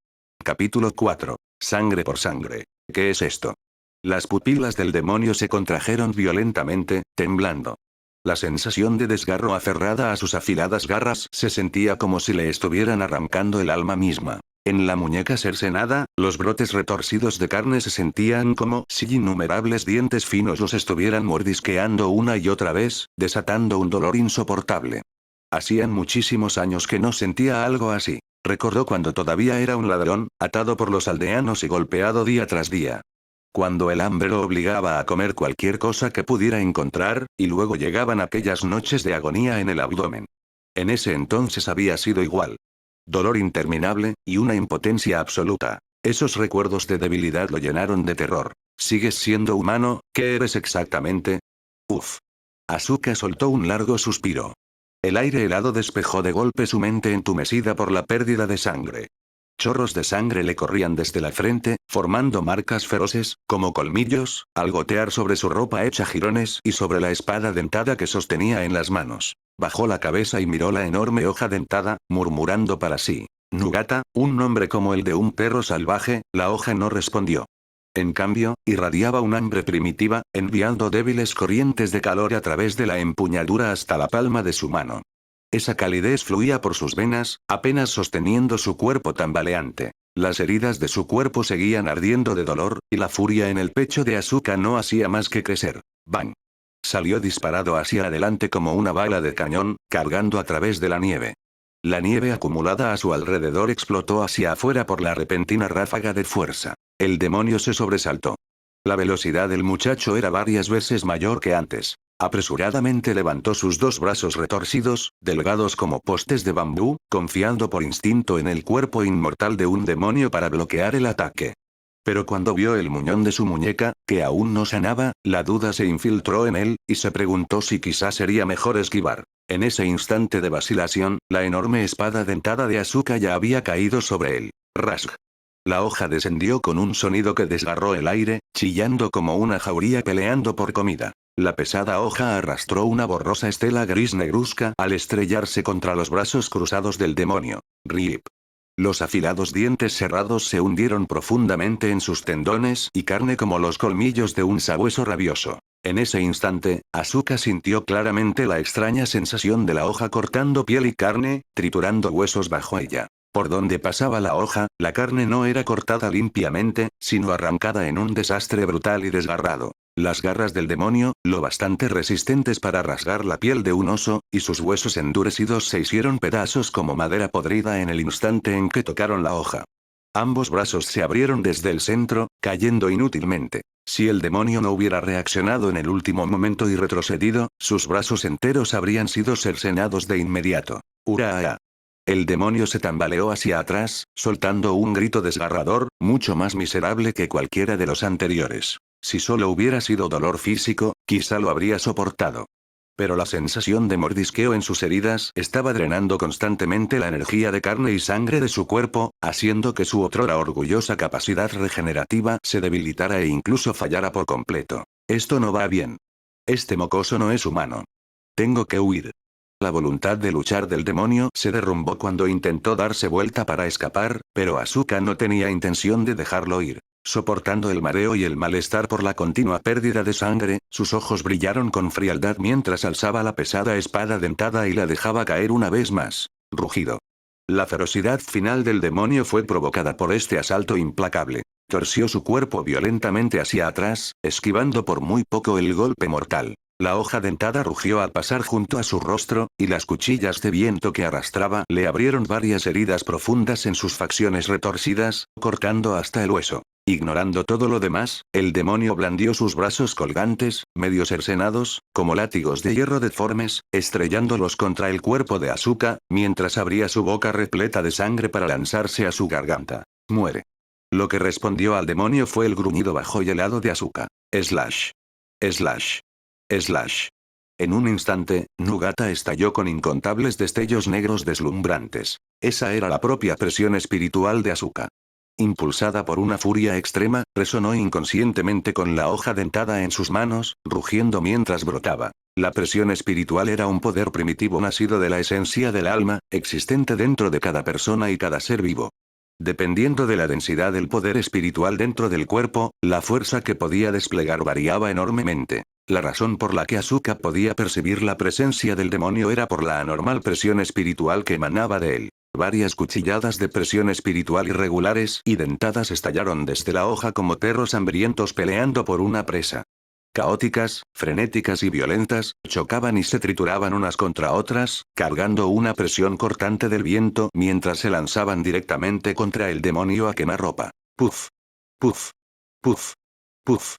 Capítulo 4. Sangre por sangre. ¿Qué es esto? Las pupilas del demonio se contrajeron violentamente, temblando. La sensación de desgarro aferrada a sus afiladas garras se sentía como si le estuvieran arrancando el alma misma. En la muñeca cercenada, los brotes retorcidos de carne se sentían como si innumerables dientes finos los estuvieran mordisqueando una y otra vez, desatando un dolor insoportable. Hacían muchísimos años que no sentía algo así. Recordó cuando todavía era un ladrón, atado por los aldeanos y golpeado día tras día. Cuando el hambre lo obligaba a comer cualquier cosa que pudiera encontrar, y luego llegaban aquellas noches de agonía en el abdomen. En ese entonces había sido igual. Dolor interminable, y una impotencia absoluta. Esos recuerdos de debilidad lo llenaron de terror. ¿Sigues siendo humano? ¿Qué eres exactamente? Uf. Asuka soltó un largo suspiro. El aire helado despejó de golpe su mente entumecida por la pérdida de sangre. Chorros de sangre le corrían desde la frente, formando marcas feroces, como colmillos, al gotear sobre su ropa hecha jirones y sobre la espada dentada que sostenía en las manos. Bajó la cabeza y miró la enorme hoja dentada, murmurando para sí. Nugata, un nombre como el de un perro salvaje, la hoja no respondió. En cambio, irradiaba un hambre primitiva, enviando débiles corrientes de calor a través de la empuñadura hasta la palma de su mano. Esa calidez fluía por sus venas, apenas sosteniendo su cuerpo tambaleante. Las heridas de su cuerpo seguían ardiendo de dolor, y la furia en el pecho de Asuka no hacía más que crecer. ¡Bang! Salió disparado hacia adelante como una bala de cañón, cargando a través de la nieve. La nieve acumulada a su alrededor explotó hacia afuera por la repentina ráfaga de fuerza. El demonio se sobresaltó. La velocidad del muchacho era varias veces mayor que antes. Apresuradamente levantó sus dos brazos retorcidos, delgados como postes de bambú, confiando por instinto en el cuerpo inmortal de un demonio para bloquear el ataque. Pero cuando vio el muñón de su muñeca, que aún no sanaba, la duda se infiltró en él, y se preguntó si quizás sería mejor esquivar. En ese instante de vacilación, la enorme espada dentada de Asuka ya había caído sobre él. Rasg. La hoja descendió con un sonido que desgarró el aire, chillando como una jauría peleando por comida. La pesada hoja arrastró una borrosa estela gris negruzca al estrellarse contra los brazos cruzados del demonio. Rip. Los afilados dientes cerrados se hundieron profundamente en sus tendones y carne como los colmillos de un sabueso rabioso. En ese instante, Asuka sintió claramente la extraña sensación de la hoja cortando piel y carne, triturando huesos bajo ella. Por donde pasaba la hoja, la carne no era cortada limpiamente, sino arrancada en un desastre brutal y desgarrado. Las garras del demonio, lo bastante resistentes para rasgar la piel de un oso, y sus huesos endurecidos se hicieron pedazos como madera podrida en el instante en que tocaron la hoja. Ambos brazos se abrieron desde el centro, cayendo inútilmente. Si el demonio no hubiera reaccionado en el último momento y retrocedido, sus brazos enteros habrían sido cercenados de inmediato. ¡Hurra! El demonio se tambaleó hacia atrás, soltando un grito desgarrador, mucho más miserable que cualquiera de los anteriores. Si solo hubiera sido dolor físico, quizá lo habría soportado. Pero la sensación de mordisqueo en sus heridas estaba drenando constantemente la energía de carne y sangre de su cuerpo, haciendo que su otrora orgullosa capacidad regenerativa se debilitara e incluso fallara por completo. Esto no va bien. Este mocoso no es humano. Tengo que huir. La voluntad de luchar del demonio se derrumbó cuando intentó darse vuelta para escapar, pero Asuka no tenía intención de dejarlo ir. Soportando el mareo y el malestar por la continua pérdida de sangre, sus ojos brillaron con frialdad mientras alzaba la pesada espada dentada y la dejaba caer una vez más. Rugido. La ferocidad final del demonio fue provocada por este asalto implacable. Torció su cuerpo violentamente hacia atrás, esquivando por muy poco el golpe mortal. La hoja dentada rugió al pasar junto a su rostro, y las cuchillas de viento que arrastraba le abrieron varias heridas profundas en sus facciones retorcidas, cortando hasta el hueso. Ignorando todo lo demás, el demonio blandió sus brazos colgantes, medio cercenados, como látigos de hierro deformes, estrellándolos contra el cuerpo de Asuka, mientras abría su boca repleta de sangre para lanzarse a su garganta. Muere. Lo que respondió al demonio fue el gruñido bajo y helado de Asuka. Slash. Slash. Slash. En un instante, Nugata estalló con incontables destellos negros deslumbrantes. Esa era la propia presión espiritual de Asuka. Impulsada por una furia extrema, resonó inconscientemente con la hoja dentada en sus manos, rugiendo mientras brotaba. La presión espiritual era un poder primitivo nacido de la esencia del alma, existente dentro de cada persona y cada ser vivo. Dependiendo de la densidad del poder espiritual dentro del cuerpo, la fuerza que podía desplegar variaba enormemente. La razón por la que Asuka podía percibir la presencia del demonio era por la anormal presión espiritual que emanaba de él. Varias cuchilladas de presión espiritual irregulares y dentadas estallaron desde la hoja como perros hambrientos peleando por una presa. Caóticas, frenéticas y violentas, chocaban y se trituraban unas contra otras, cargando una presión cortante del viento mientras se lanzaban directamente contra el demonio a quemarropa. Puf. Puf. Puf. Puf.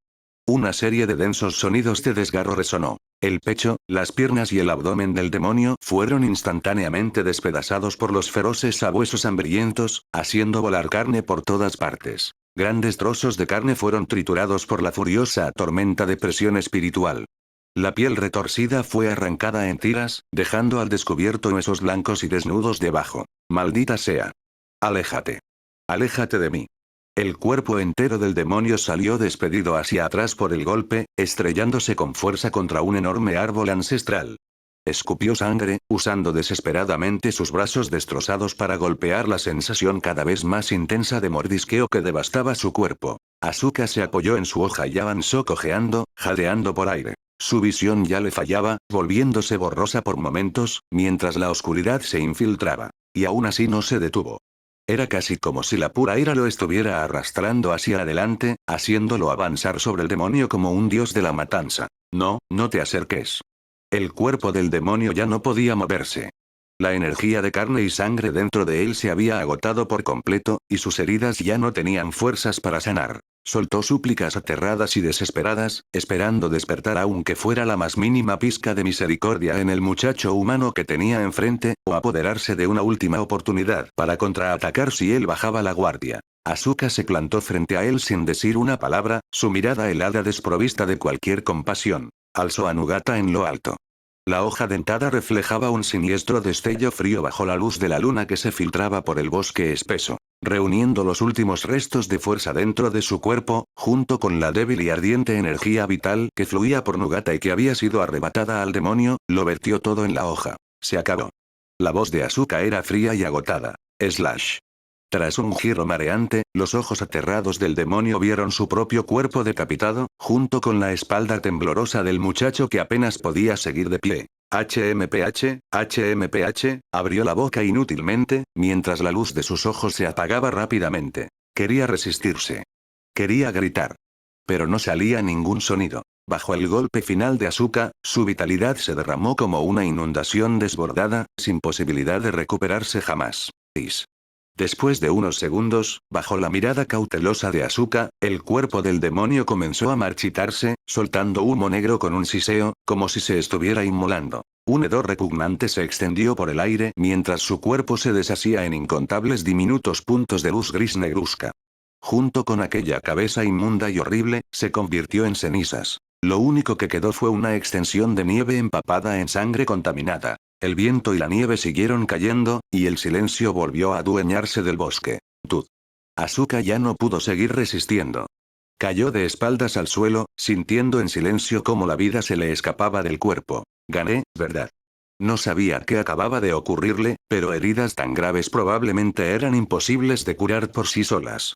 Una serie de densos sonidos de desgarro resonó. El pecho, las piernas y el abdomen del demonio fueron instantáneamente despedazados por los feroces sabuesos hambrientos, haciendo volar carne por todas partes. Grandes trozos de carne fueron triturados por la furiosa tormenta de presión espiritual. La piel retorcida fue arrancada en tiras, dejando al descubierto huesos blancos y desnudos debajo. Maldita sea. Aléjate. Aléjate de mí. El cuerpo entero del demonio salió despedido hacia atrás por el golpe, estrellándose con fuerza contra un enorme árbol ancestral. Escupió sangre, usando desesperadamente sus brazos destrozados para golpear la sensación cada vez más intensa de mordisqueo que devastaba su cuerpo. Asuka se apoyó en su hoja y avanzó cojeando, jadeando por aire. Su visión ya le fallaba, volviéndose borrosa por momentos, mientras la oscuridad se infiltraba. Y aún así no se detuvo. Era casi como si la pura ira lo estuviera arrastrando hacia adelante, haciéndolo avanzar sobre el demonio como un dios de la matanza. No, no te acerques. El cuerpo del demonio ya no podía moverse. La energía de carne y sangre dentro de él se había agotado por completo, y sus heridas ya no tenían fuerzas para sanar. Soltó súplicas aterradas y desesperadas, esperando despertar aunque fuera la más mínima pizca de misericordia en el muchacho humano que tenía enfrente, o apoderarse de una última oportunidad para contraatacar si él bajaba la guardia. Asuka se plantó frente a él sin decir una palabra, su mirada helada desprovista de cualquier compasión. Alzó a Nugata en lo alto. La hoja dentada reflejaba un siniestro destello frío bajo la luz de la luna que se filtraba por el bosque espeso. Reuniendo los últimos restos de fuerza dentro de su cuerpo, junto con la débil y ardiente energía vital que fluía por Nugata y que había sido arrebatada al demonio, lo vertió todo en la hoja. Se acabó. La voz de Asuka era fría y agotada. Slash. Tras un giro mareante, los ojos aterrados del demonio vieron su propio cuerpo decapitado, junto con la espalda temblorosa del muchacho que apenas podía seguir de pie. HMPH, abrió la boca inútilmente, mientras la luz de sus ojos se apagaba rápidamente. Quería resistirse. Quería gritar. Pero no salía ningún sonido. Bajo el golpe final de Asuka, su vitalidad se derramó como una inundación desbordada, sin posibilidad de recuperarse jamás. Después de unos segundos, bajo la mirada cautelosa de Asuka, el cuerpo del demonio comenzó a marchitarse, soltando humo negro con un siseo, como si se estuviera inmolando. Un hedor repugnante se extendió por el aire mientras su cuerpo se deshacía en incontables diminutos puntos de luz gris negruzca. Junto con aquella cabeza inmunda y horrible, se convirtió en cenizas. Lo único que quedó fue una extensión de nieve empapada en sangre contaminada. El viento y la nieve siguieron cayendo, y el silencio volvió a adueñarse del bosque. Asuka ya no pudo seguir resistiendo. Cayó de espaldas al suelo, sintiendo en silencio cómo la vida se le escapaba del cuerpo. Gané, ¿verdad? No sabía qué acababa de ocurrirle, pero heridas tan graves probablemente eran imposibles de curar por sí solas.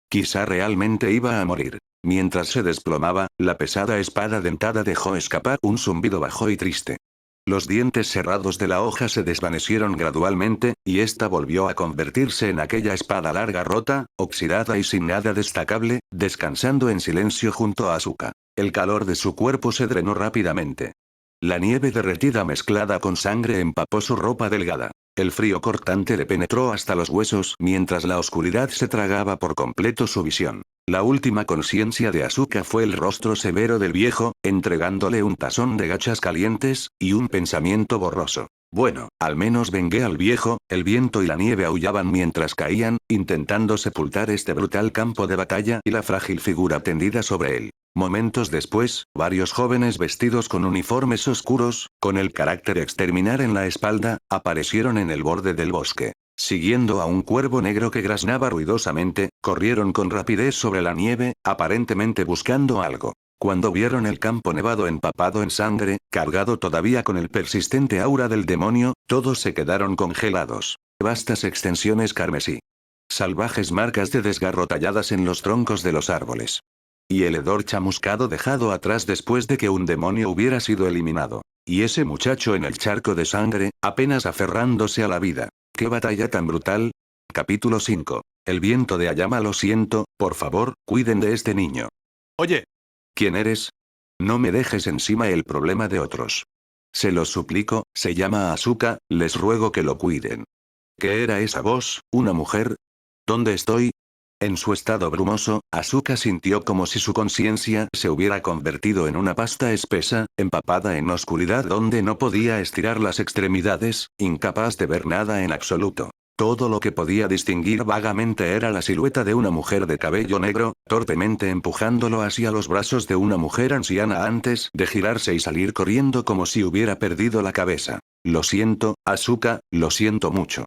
Quizá realmente iba a morir. Mientras se desplomaba, la pesada espada dentada dejó escapar un zumbido bajo y triste. Los dientes cerrados de la hoja se desvanecieron gradualmente, y ésta volvió a convertirse en aquella espada larga rota, oxidada y sin nada destacable, descansando en silencio junto a Asuka. El calor de su cuerpo se drenó rápidamente. La nieve derretida mezclada con sangre empapó su ropa delgada. El frío cortante le penetró hasta los huesos mientras la oscuridad se tragaba por completo su visión. La última conciencia de Asuka fue el rostro severo del viejo, entregándole un tazón de gachas calientes, y un pensamiento borroso. Bueno, al menos vengué al viejo. El viento y la nieve aullaban mientras caían, intentando sepultar este brutal campo de batalla y la frágil figura tendida sobre él. Momentos después, varios jóvenes vestidos con uniformes oscuros, con el carácter exterminar en la espalda, aparecieron en el borde del bosque. Siguiendo a un cuervo negro que graznaba ruidosamente, corrieron con rapidez sobre la nieve, aparentemente buscando algo. Cuando vieron el campo nevado empapado en sangre, cargado todavía con el persistente aura del demonio, todos se quedaron congelados. Vastas extensiones carmesí. Salvajes marcas de desgarro talladas en los troncos de los árboles. Y el hedor chamuscado dejado atrás después de que un demonio hubiera sido eliminado. Y ese muchacho en el charco de sangre, apenas aferrándose a la vida. ¡Qué batalla tan brutal! Capítulo 5. El viento de Ayama. Lo siento, por favor, cuiden de este niño. Oye. ¿Quién eres? No me dejes encima el problema de otros. Se los suplico, se llama Asuka, les ruego que lo cuiden. ¿Qué era esa voz? ¿Una mujer? ¿Dónde estoy? En su estado brumoso, Asuka sintió como si su conciencia se hubiera convertido en una pasta espesa, empapada en oscuridad donde no podía estirar las extremidades, incapaz de ver nada en absoluto. Todo lo que podía distinguir vagamente era la silueta de una mujer de cabello negro, torpemente empujándolo hacia los brazos de una mujer anciana antes de girarse y salir corriendo como si hubiera perdido la cabeza. Lo siento, Asuka, lo siento mucho.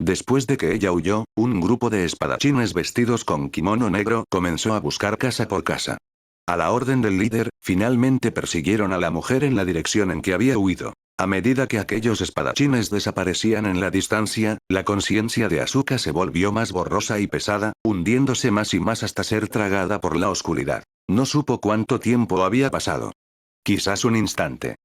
Después de que ella huyó, un grupo de espadachines vestidos con kimono negro comenzó a buscar casa por casa. A la orden del líder, finalmente persiguieron a la mujer en la dirección en que había huido. A medida que aquellos espadachines desaparecían en la distancia, la conciencia de Asuka se volvió más borrosa y pesada, hundiéndose más y más hasta ser tragada por la oscuridad. No supo cuánto tiempo había pasado. Quizás un instante.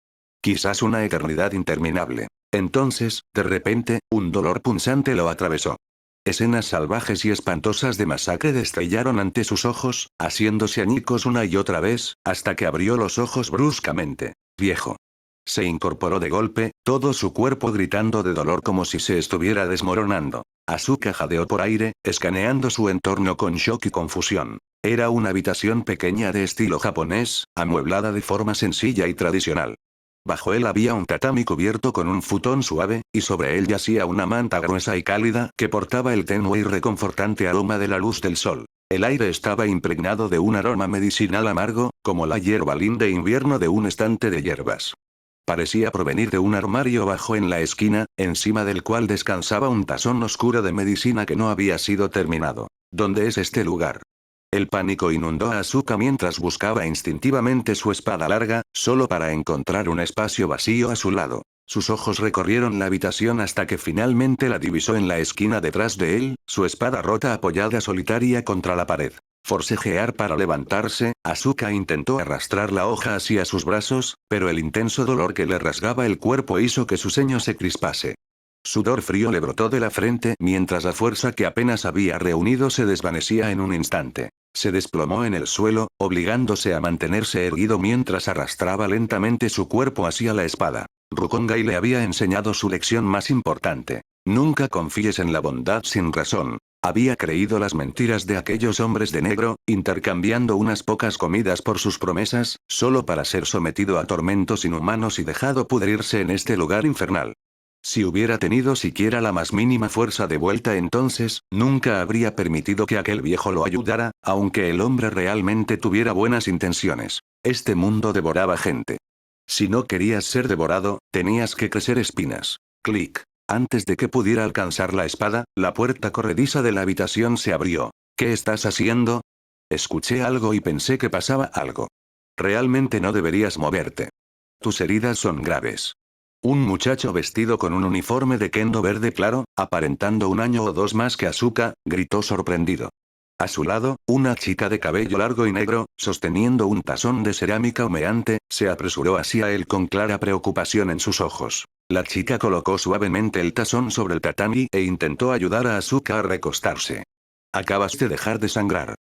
Quizás una eternidad interminable. Entonces, de repente, un dolor punzante lo atravesó. Escenas salvajes y espantosas de masacre destrellaron ante sus ojos, haciéndose añicos una y otra vez, hasta que abrió los ojos bruscamente. Viejo. Se incorporó de golpe, todo su cuerpo gritando de dolor como si se estuviera desmoronando. Asuka jadeó por aire, escaneando su entorno con shock y confusión. Era una habitación pequeña de estilo japonés, amueblada de forma sencilla y tradicional. Bajo él había un tatami cubierto con un futón suave, y sobre él yacía una manta gruesa y cálida que portaba el tenue y reconfortante aroma de la luz del sol. El aire estaba impregnado de un aroma medicinal amargo, como la hierba de invierno de un estante de hierbas. Parecía provenir de un armario bajo en la esquina, encima del cual descansaba un tazón oscuro de medicina que no había sido terminado. ¿Dónde es este lugar? El pánico inundó a Asuka mientras buscaba instintivamente su espada larga, solo para encontrar un espacio vacío a su lado. Sus ojos recorrieron la habitación hasta que finalmente la divisó en la esquina detrás de él, su espada rota apoyada solitaria contra la pared. Forcejear para levantarse, Asuka intentó arrastrar la hoja hacia sus brazos, pero el intenso dolor que le rasgaba el cuerpo hizo que su ceño se crispase. Sudor frío le brotó de la frente mientras la fuerza que apenas había reunido se desvanecía en un instante. Se desplomó en el suelo, obligándose a mantenerse erguido mientras arrastraba lentamente su cuerpo hacia la espada. Rukongai le había enseñado su lección más importante. Nunca confíes en la bondad sin razón. Había creído las mentiras de aquellos hombres de negro, intercambiando unas pocas comidas por sus promesas, solo para ser sometido a tormentos inhumanos y dejado pudrirse en este lugar infernal. Si hubiera tenido siquiera la más mínima fuerza de vuelta entonces, nunca habría permitido que aquel viejo lo ayudara, aunque el hombre realmente tuviera buenas intenciones. Este mundo devoraba gente. Si no querías ser devorado, tenías que crecer espinas. Clic. Antes de que pudiera alcanzar la espada, la puerta corrediza de la habitación se abrió. ¿Qué estás haciendo? Escuché algo y pensé que pasaba algo. Realmente no deberías moverte. Tus heridas son graves. Un muchacho vestido con un uniforme de kendo verde claro, aparentando un año o dos más que Asuka, gritó sorprendido. A su lado, una chica de cabello largo y negro, sosteniendo un tazón de cerámica humeante, se apresuró hacia él con clara preocupación en sus ojos. La chica colocó suavemente el tazón sobre el tatami e intentó ayudar a Asuka a recostarse. Acabas de dejar de sangrar.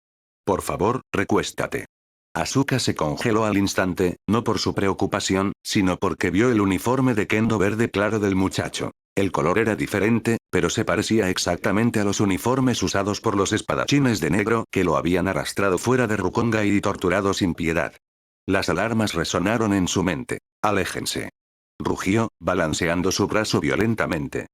Por favor, recuéstate. Asuka se congeló al instante, no por su preocupación, sino porque vio el uniforme de kendo verde claro del muchacho. El color era diferente, pero se parecía exactamente a los uniformes usados por los espadachines de negro que lo habían arrastrado fuera de Rukonga y torturado sin piedad. Las alarmas resonaron en su mente. «Aléjense», rugió, balanceando su brazo violentamente.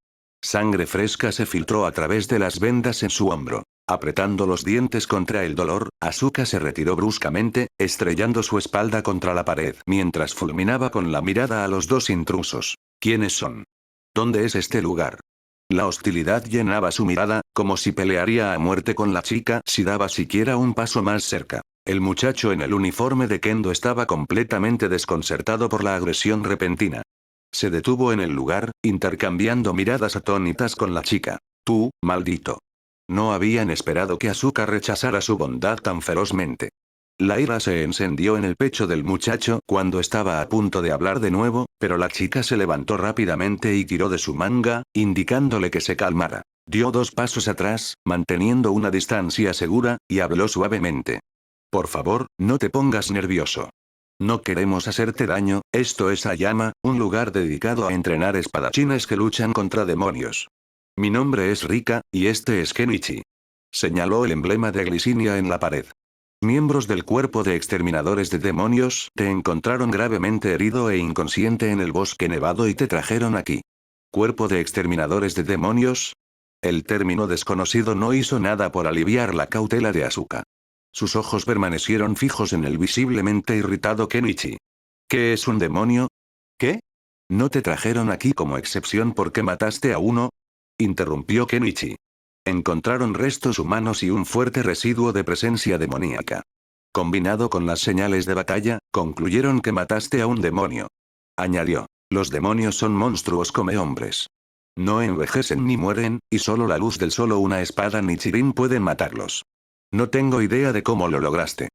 Sangre fresca se filtró a través de las vendas en su hombro. Apretando los dientes contra el dolor, Asuka se retiró bruscamente, estrellando su espalda contra la pared mientras fulminaba con la mirada a los dos intrusos. ¿Quiénes son? ¿Dónde es este lugar? La hostilidad llenaba su mirada, como si pelearía a muerte con la chica si daba siquiera un paso más cerca. El muchacho en el uniforme de kendo estaba completamente desconcertado por la agresión repentina. Se detuvo en el lugar, intercambiando miradas atónitas con la chica. «Tú, maldito». No habían esperado que Asuka rechazara su bondad tan ferozmente. La ira se encendió en el pecho del muchacho cuando estaba a punto de hablar de nuevo, pero la chica se levantó rápidamente y tiró de su manga, indicándole que se calmara. Dio 2 pasos atrás, manteniendo una distancia segura, y habló suavemente. «Por favor, no te pongas nervioso. No queremos hacerte daño, esto es Ayama, un lugar dedicado a entrenar espadachines que luchan contra demonios. Mi nombre es Rika, y este es Kenichi». Señaló el emblema de glicinia en la pared. «Miembros del cuerpo de exterminadores de demonios te encontraron gravemente herido e inconsciente en el bosque nevado y te trajeron aquí». ¿Cuerpo de exterminadores de demonios? El término desconocido no hizo nada por aliviar la cautela de Asuka. Sus ojos permanecieron fijos en el visiblemente irritado Kenichi. ¿Qué es un demonio? ¿Qué? ¿No te trajeron aquí como excepción porque mataste a uno?, interrumpió Kenichi. Encontraron restos humanos y un fuerte residuo de presencia demoníaca. Combinado con las señales de batalla, concluyeron que mataste a un demonio. Añadió. Los demonios son monstruos come hombres. No envejecen ni mueren, y solo la luz del sol o una espada Nichirin pueden matarlos. No tengo idea de cómo lo lograste.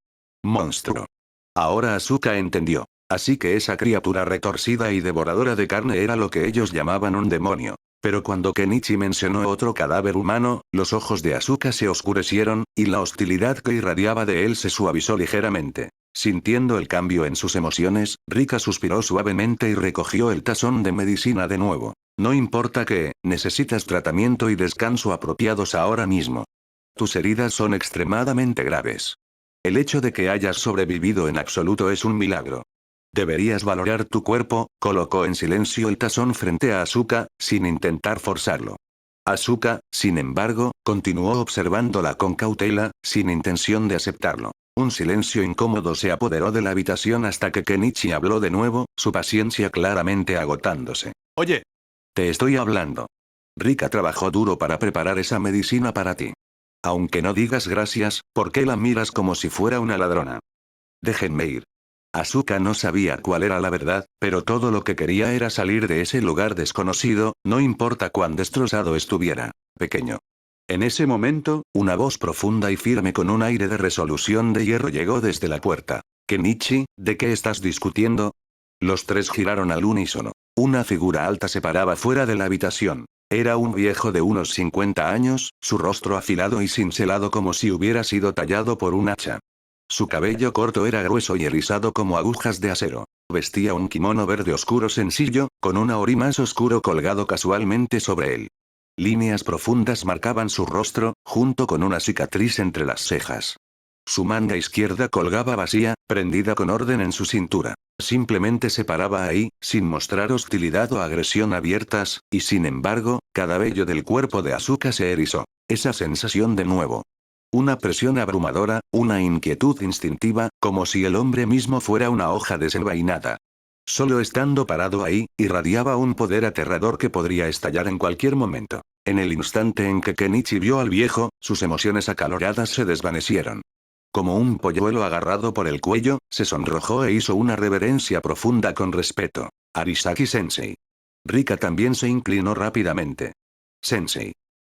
Monstruo. Ahora Asuka entendió. Así que esa criatura retorcida y devoradora de carne era lo que ellos llamaban un demonio. Pero cuando Kenichi mencionó otro cadáver humano, los ojos de Asuka se oscurecieron, y la hostilidad que irradiaba de él se suavizó ligeramente. Sintiendo el cambio en sus emociones, Rika suspiró suavemente y recogió el tazón de medicina de nuevo. No importa que, necesitas tratamiento y descanso apropiados ahora mismo. Tus heridas son extremadamente graves. El hecho de que hayas sobrevivido en absoluto es un milagro. Deberías valorar tu cuerpo. Colocó en silencio el tazón frente a Asuka, sin intentar forzarlo. Asuka, sin embargo, continuó observándola con cautela, sin intención de aceptarlo. Un silencio incómodo se apoderó de la habitación hasta que Kenichi habló de nuevo, su paciencia claramente agotándose. «Oye. Te estoy hablando. Rika trabajó duro para preparar esa medicina para ti. Aunque no digas gracias, ¿por qué la miras como si fuera una ladrona? Déjenme ir». Asuka no sabía cuál era la verdad, pero todo lo que quería era salir de ese lugar desconocido, no importa cuán destrozado estuviera. Pequeño. En ese momento, una voz profunda y firme con un aire de resolución de hierro llegó desde la puerta. «Kenichi, ¿de qué estás discutiendo?». Los tres giraron al unísono. Una figura alta se paraba fuera de la habitación. Era un viejo de unos 50 años, su rostro afilado y cincelado como si hubiera sido tallado por un hacha. Su cabello corto era grueso y erizado como agujas de acero. Vestía un kimono verde oscuro sencillo, con un ori más oscuro colgado casualmente sobre él. Líneas profundas marcaban su rostro, junto con una cicatriz entre las cejas. Su manga izquierda colgaba vacía, prendida con orden en su cintura. Simplemente se paraba ahí, sin mostrar hostilidad o agresión abiertas, y sin embargo, cada vello del cuerpo de Asuka se erizó. Esa sensación de nuevo. Una presión abrumadora, una inquietud instintiva, como si el hombre mismo fuera una hoja desenvainada. Solo estando parado ahí, irradiaba un poder aterrador que podría estallar en cualquier momento. En el instante en que Kenichi vio al viejo, sus emociones acaloradas se desvanecieron. Como un polluelo agarrado por el cuello, se sonrojó e hizo una reverencia profunda con respeto. «Arisaki-sensei». Rika también se inclinó rápidamente. «Sensei».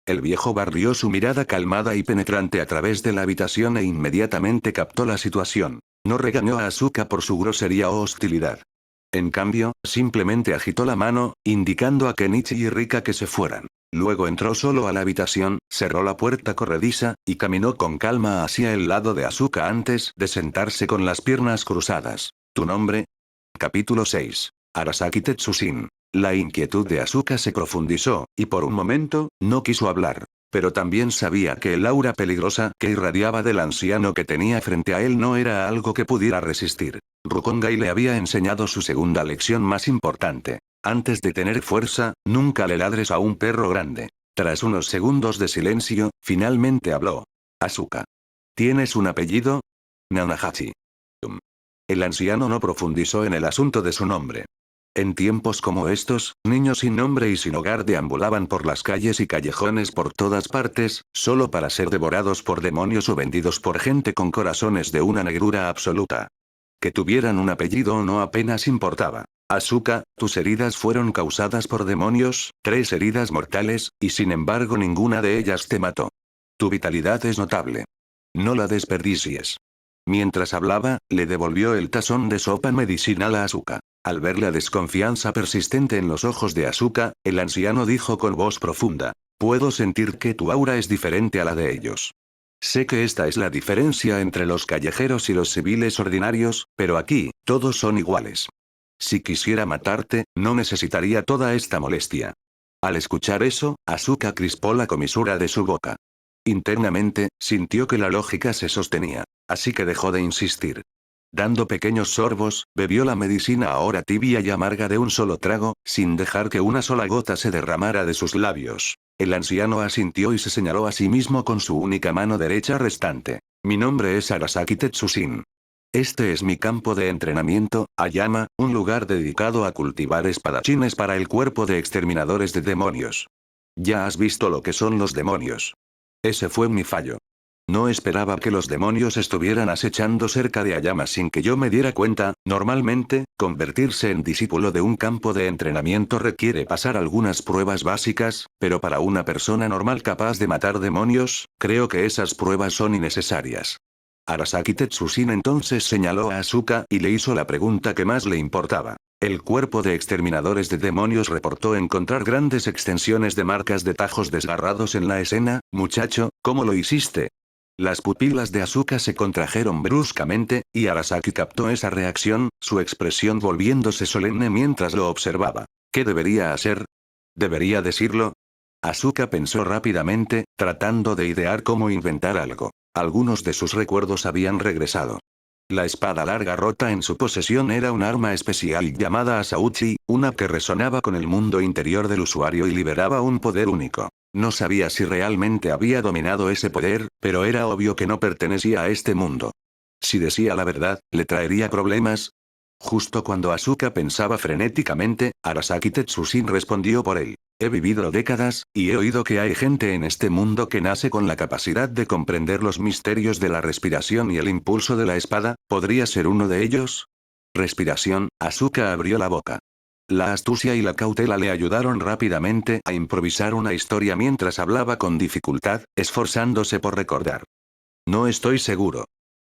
El viejo barrió su mirada calmada y penetrante a través de la habitación e inmediatamente captó la situación. No regañó a Asuka por su grosería o hostilidad. En cambio, simplemente agitó la mano, indicando a Kenichi y Rika que se fueran. Luego entró solo a la habitación, cerró la puerta corrediza, y caminó con calma hacia el lado de Asuka antes de sentarse con las piernas cruzadas. ¿Tu nombre? Capítulo 6. Arasaki Tetsusin. La inquietud de Asuka se profundizó, y por un momento, no quiso hablar. Pero también sabía que el aura peligrosa que irradiaba del anciano que tenía frente a él no era algo que pudiera resistir. Rukongai le había enseñado su segunda lección más importante. Antes de tener fuerza, nunca le ladres a un perro grande. Tras unos segundos de silencio, finalmente habló. Asuka. ¿Tienes un apellido? Nanahashi. El anciano no profundizó en el asunto de su nombre. En tiempos como estos, niños sin nombre y sin hogar deambulaban por las calles y callejones por todas partes, solo para ser devorados por demonios o vendidos por gente con corazones de una negrura absoluta. Que tuvieran un apellido o no apenas importaba. Asuka, tus heridas fueron causadas por demonios, 3 heridas mortales, y sin embargo ninguna de ellas te mató. Tu vitalidad es notable. No la desperdicies. Mientras hablaba, le devolvió el tazón de sopa medicinal a Asuka. Al ver la desconfianza persistente en los ojos de Asuka, el anciano dijo con voz profunda. Puedo sentir que tu aura es diferente a la de ellos. Sé que esta es la diferencia entre los callejeros y los civiles ordinarios, pero aquí, todos son iguales. Si quisiera matarte, no necesitaría toda esta molestia. Al escuchar eso, Asuka crispó la comisura de su boca. Internamente, sintió que la lógica se sostenía, así que dejó de insistir. Dando pequeños sorbos, bebió la medicina ahora tibia y amarga de un solo trago, sin dejar que una sola gota se derramara de sus labios. El anciano asintió y se señaló a sí mismo con su única mano derecha restante. Mi nombre es Arasaki Tetsusin. Este es mi campo de entrenamiento, Ayama, un lugar dedicado a cultivar espadachines para el cuerpo de exterminadores de demonios. Ya has visto lo que son los demonios. Ese fue mi fallo. No esperaba que los demonios estuvieran acechando cerca de Ayama sin que yo me diera cuenta. Normalmente, convertirse en discípulo de un campo de entrenamiento requiere pasar algunas pruebas básicas, pero para una persona normal capaz de matar demonios, creo que esas pruebas son innecesarias. Arasaki Tetsusin entonces señaló a Asuka y le hizo la pregunta que más le importaba. El cuerpo de exterminadores de demonios reportó encontrar grandes extensiones de marcas de tajos desgarrados en la escena. Muchacho, ¿cómo lo hiciste? Las pupilas de Asuka se contrajeron bruscamente, y Arasaki captó esa reacción, su expresión volviéndose solemne mientras lo observaba. ¿Qué debería hacer? ¿Debería decirlo? Asuka pensó rápidamente, tratando de idear cómo inventar algo. Algunos de sus recuerdos habían regresado. La espada larga rota en su posesión era un arma especial llamada Asauchi, una que resonaba con el mundo interior del usuario y liberaba un poder único. No sabía si realmente había dominado ese poder, pero era obvio que no pertenecía a este mundo. Si decía la verdad, ¿le traería problemas? Justo cuando Asuka pensaba frenéticamente, Arasaki Tetsusin respondió por él. He vivido décadas, y he oído que hay gente en este mundo que nace con la capacidad de comprender los misterios de la respiración y el impulso de la espada. ¿Podría ser uno de ellos? Respiración. Asuka abrió la boca. La astucia y la cautela le ayudaron rápidamente a improvisar una historia mientras hablaba con dificultad, esforzándose por recordar. No estoy seguro.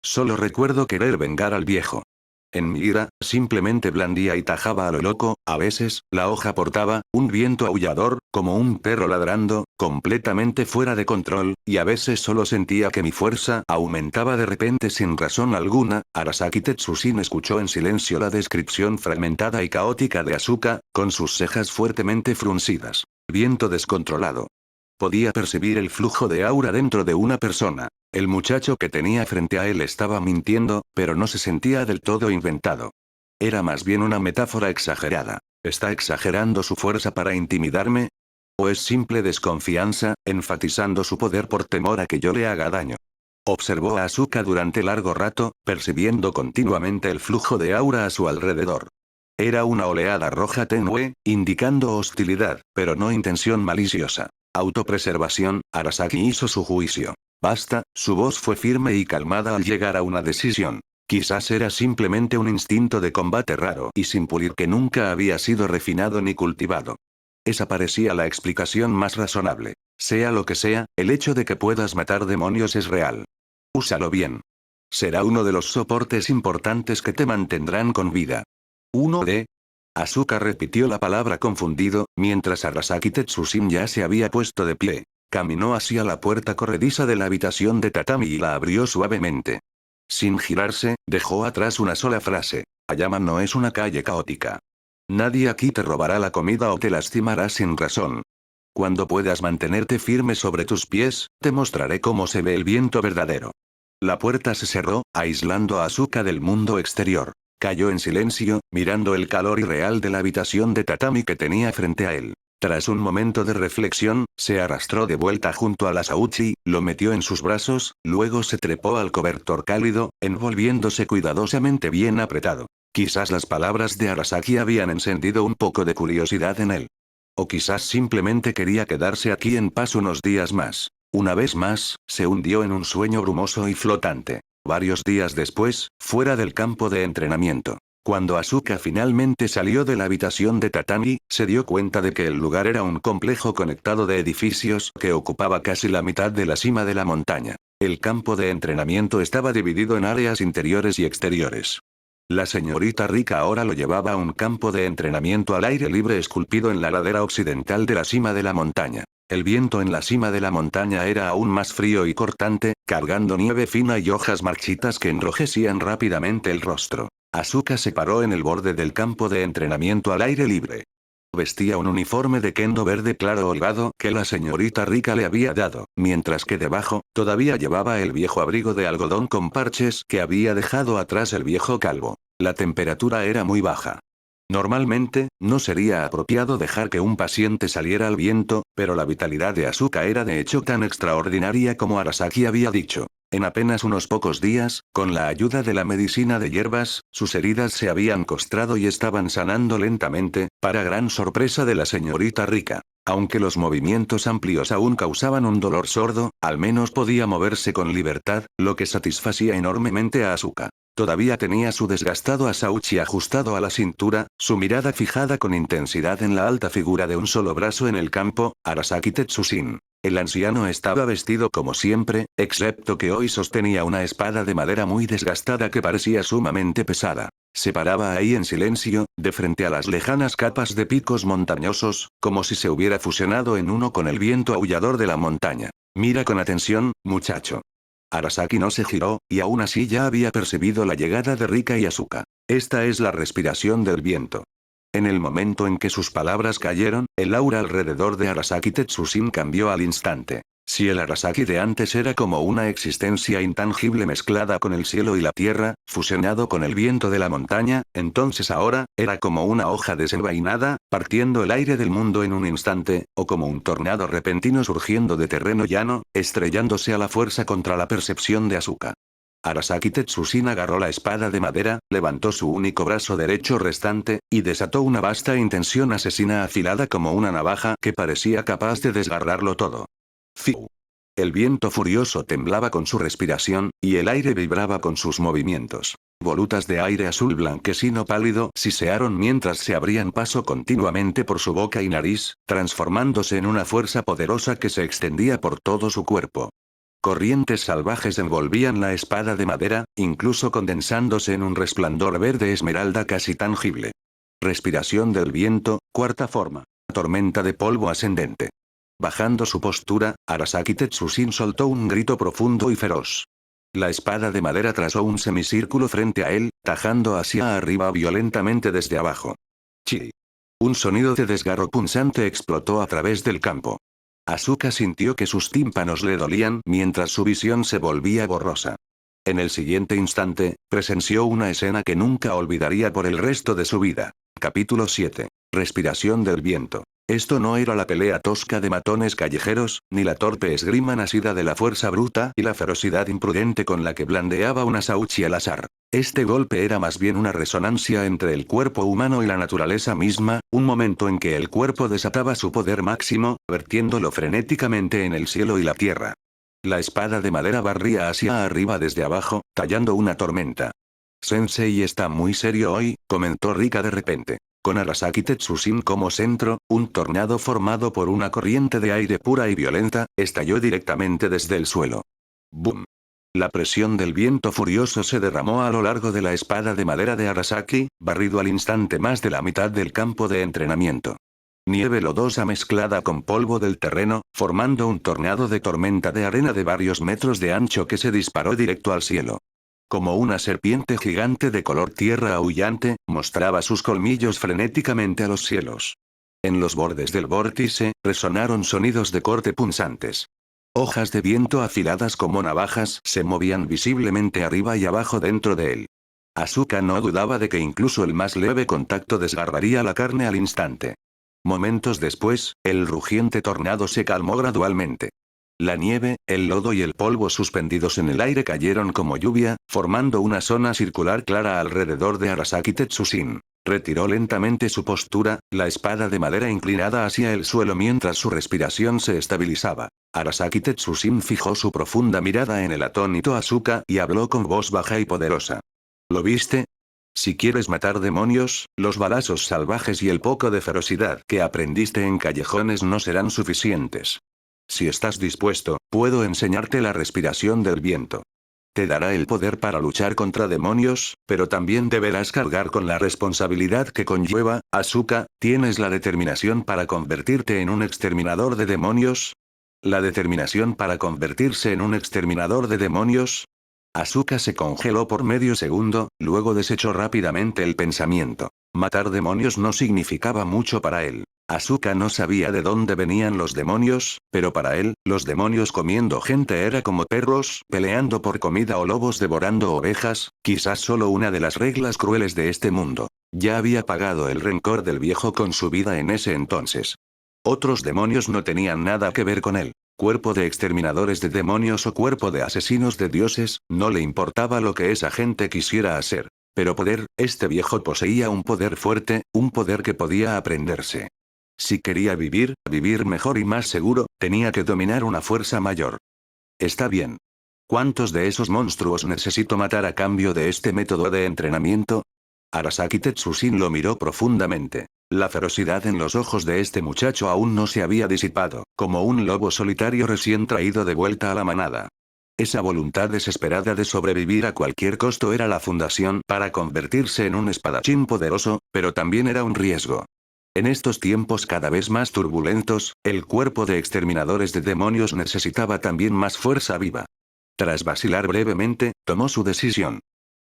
Solo recuerdo querer vengar al viejo. En mi ira, simplemente blandía y tajaba a lo loco. A veces, la hoja portaba un viento aullador, como un perro ladrando, completamente fuera de control, y a veces solo sentía que mi fuerza aumentaba de repente sin razón alguna. Arasaki Tetsusin escuchó en silencio la descripción fragmentada y caótica de Asuka, con sus cejas fuertemente fruncidas. Viento descontrolado. Podía percibir el flujo de aura dentro de una persona. El muchacho que tenía frente a él estaba mintiendo, pero no se sentía del todo inventado. Era más bien una metáfora exagerada. ¿Está exagerando su fuerza para intimidarme? ¿O es simple desconfianza, enfatizando su poder por temor a que yo le haga daño? Observó a Asuka durante largo rato, percibiendo continuamente el flujo de aura a su alrededor. Era una oleada roja tenue, indicando hostilidad, pero no intención maliciosa. Autopreservación. Arasaki hizo su juicio. Basta. Su voz fue firme y calmada al llegar a una decisión. Quizás era simplemente un instinto de combate raro y sin pulir que nunca había sido refinado ni cultivado. Esa parecía la explicación más razonable. Sea lo que sea, el hecho de que puedas matar demonios es real. Úsalo bien. Será uno de los soportes importantes que te mantendrán con vida. Uno de Asuka repitió la palabra confundido, mientras Arasaki Tetsusin ya se había puesto de pie. Caminó hacia la puerta corrediza de la habitación de tatami y la abrió suavemente. Sin girarse, dejó atrás una sola frase. Ayama no es una calle caótica. Nadie aquí te robará la comida o te lastimará sin razón. Cuando puedas mantenerte firme sobre tus pies, te mostraré cómo se ve el viento verdadero. La puerta se cerró, aislando a Asuka del mundo exterior. Cayó en silencio, mirando el calor irreal de la habitación de tatami que tenía frente a él. Tras un momento de reflexión, se arrastró de vuelta junto a la Sauchi, lo metió en sus brazos, luego se trepó al cobertor cálido, envolviéndose cuidadosamente bien apretado. Quizás las palabras de Arasaki habían encendido un poco de curiosidad en él. O quizás simplemente quería quedarse aquí en paz unos días más. Una vez más, se hundió en un sueño brumoso y flotante. Varios días después, fuera del campo de entrenamiento. Cuando Asuka finalmente salió de la habitación de tatami, se dio cuenta de que el lugar era un complejo conectado de edificios que ocupaba casi la mitad de la cima de la montaña. El campo de entrenamiento estaba dividido en áreas interiores y exteriores. La señorita Rika ahora lo llevaba a un campo de entrenamiento al aire libre esculpido en la ladera occidental de la cima de la montaña. El viento en la cima de la montaña era aún más frío y cortante, cargando nieve fina y hojas marchitas que enrojecían rápidamente el rostro. Asuka se paró en el borde del campo de entrenamiento al aire libre. Vestía un uniforme de kendo verde claro holgado que la señorita Rika le había dado, mientras que debajo, todavía llevaba el viejo abrigo de algodón con parches que había dejado atrás el viejo calvo. La temperatura era muy baja. Normalmente, no sería apropiado dejar que un paciente saliera al viento, pero la vitalidad de Asuka era de hecho tan extraordinaria como Arasaki había dicho. En apenas unos pocos días, con la ayuda de la medicina de hierbas, sus heridas se habían costrado y estaban sanando lentamente, para gran sorpresa de la señorita Rika. Aunque los movimientos amplios aún causaban un dolor sordo, al menos podía moverse con libertad, lo que satisfacía enormemente a Asuka. Todavía tenía su desgastado Asauchi ajustado a la cintura, su mirada fijada con intensidad en la alta figura de un solo brazo en el campo, Arasaki Tetsusin. El anciano estaba vestido como siempre, excepto que hoy sostenía una espada de madera muy desgastada que parecía sumamente pesada. Se paraba ahí en silencio, de frente a las lejanas capas de picos montañosos, como si se hubiera fusionado en uno con el viento aullador de la montaña. Mira con atención, muchacho. Arasaki no se giró, y aún así ya había percibido la llegada de Rika y Asuka. Esta es la respiración del viento. En el momento en que sus palabras cayeron, el aura alrededor de Arasaki Tetsusin cambió al instante. Si el Arasaki de antes era como una existencia intangible mezclada con el cielo y la tierra, fusionado con el viento de la montaña, entonces ahora, era como una hoja desenvainada, partiendo el aire del mundo en un instante, o como un tornado repentino surgiendo de terreno llano, estrellándose a la fuerza contra la percepción de Asuka. Arasaki Tetsusin agarró la espada de madera, levantó su único brazo derecho restante, y desató una vasta intención asesina afilada como una navaja que parecía capaz de desgarrarlo todo. ¡Fiu! El viento furioso temblaba con su respiración, y el aire vibraba con sus movimientos. Volutas de aire azul blanquecino pálido sisearon mientras se abrían paso continuamente por su boca y nariz, transformándose en una fuerza poderosa que se extendía por todo su cuerpo. Corrientes salvajes envolvían la espada de madera, incluso condensándose en un resplandor verde esmeralda casi tangible. Respiración del viento, cuarta forma. Tormenta de polvo ascendente. Bajando su postura, Arasaki Tetsusin soltó un grito profundo y feroz. La espada de madera trazó un semicírculo frente a él, tajando hacia arriba violentamente desde abajo. ¡Chi! Un sonido de desgarro punzante explotó a través del campo. Asuka sintió que sus tímpanos le dolían mientras su visión se volvía borrosa. En el siguiente instante, presenció una escena que nunca olvidaría por el resto de su vida. Capítulo 7. Respiración del viento. Esto no era la pelea tosca de matones callejeros, ni la torpe esgrima nacida de la fuerza bruta y la ferocidad imprudente con la que blandeaba una Sauchi al azar. Este golpe era más bien una resonancia entre el cuerpo humano y la naturaleza misma, un momento en que el cuerpo desataba su poder máximo, vertiéndolo frenéticamente en el cielo y la tierra. La espada de madera barría hacia arriba desde abajo, tallando una tormenta. Sensei está muy serio hoy, comentó Rika de repente. Con Arasaki Tetsusin como centro, un tornado formado por una corriente de aire pura y violenta, estalló directamente desde el suelo. ¡Bum! La presión del viento furioso se derramó a lo largo de la espada de madera de Arasaki, barrido al instante más de la mitad del campo de entrenamiento. Nieve lodosa mezclada con polvo del terreno, formando un tornado de tormenta de arena de varios metros de ancho que se disparó directo al cielo. Como una serpiente gigante de color tierra aullante, mostraba sus colmillos frenéticamente a los cielos. En los bordes del vórtice, resonaron sonidos de corte punzantes. Hojas de viento afiladas como navajas se movían visiblemente arriba y abajo dentro de él. Asuka no dudaba de que incluso el más leve contacto desgarraría la carne al instante. Momentos después, el rugiente tornado se calmó gradualmente. La nieve, el lodo y el polvo suspendidos en el aire cayeron como lluvia, formando una zona circular clara alrededor de Arasaki Tetsujin. Retiró lentamente su postura, la espada de madera inclinada hacia el suelo mientras su respiración se estabilizaba. Arasaki Tetsujin fijó su profunda mirada en el atónito Asuka y habló con voz baja y poderosa. ¿Lo viste? Si quieres matar demonios, los balazos salvajes y el poco de ferocidad que aprendiste en callejones no serán suficientes. Si estás dispuesto, puedo enseñarte la respiración del viento. Te dará el poder para luchar contra demonios, pero también deberás cargar con la responsabilidad que conlleva. Asuka, ¿tienes la determinación para convertirte en un exterminador de demonios? ¿La determinación para convertirse en un exterminador de demonios? Asuka se congeló por medio segundo, luego desechó rápidamente el pensamiento. Matar demonios no significaba mucho para él. Asuka no sabía de dónde venían los demonios, pero para él, los demonios comiendo gente era como perros, peleando por comida o lobos devorando ovejas, quizás solo una de las reglas crueles de este mundo. Ya había pagado el rencor del viejo con su vida en ese entonces. Otros demonios no tenían nada que ver con él. Cuerpo de exterminadores de demonios o cuerpo de asesinos de dioses, no le importaba lo que esa gente quisiera hacer. Pero poder, este viejo poseía un poder fuerte, un poder que podía aprenderse. Si quería vivir mejor y más seguro, tenía que dominar una fuerza mayor. Está bien. ¿Cuántos de esos monstruos necesito matar a cambio de este método de entrenamiento? Arasaki Tetsujin lo miró profundamente. La ferocidad en los ojos de este muchacho aún no se había disipado, como un lobo solitario recién traído de vuelta a la manada. Esa voluntad desesperada de sobrevivir a cualquier costo era la fundación para convertirse en un espadachín poderoso, pero también era un riesgo. En estos tiempos cada vez más turbulentos, el cuerpo de exterminadores de demonios necesitaba también más fuerza viva. Tras vacilar brevemente, tomó su decisión.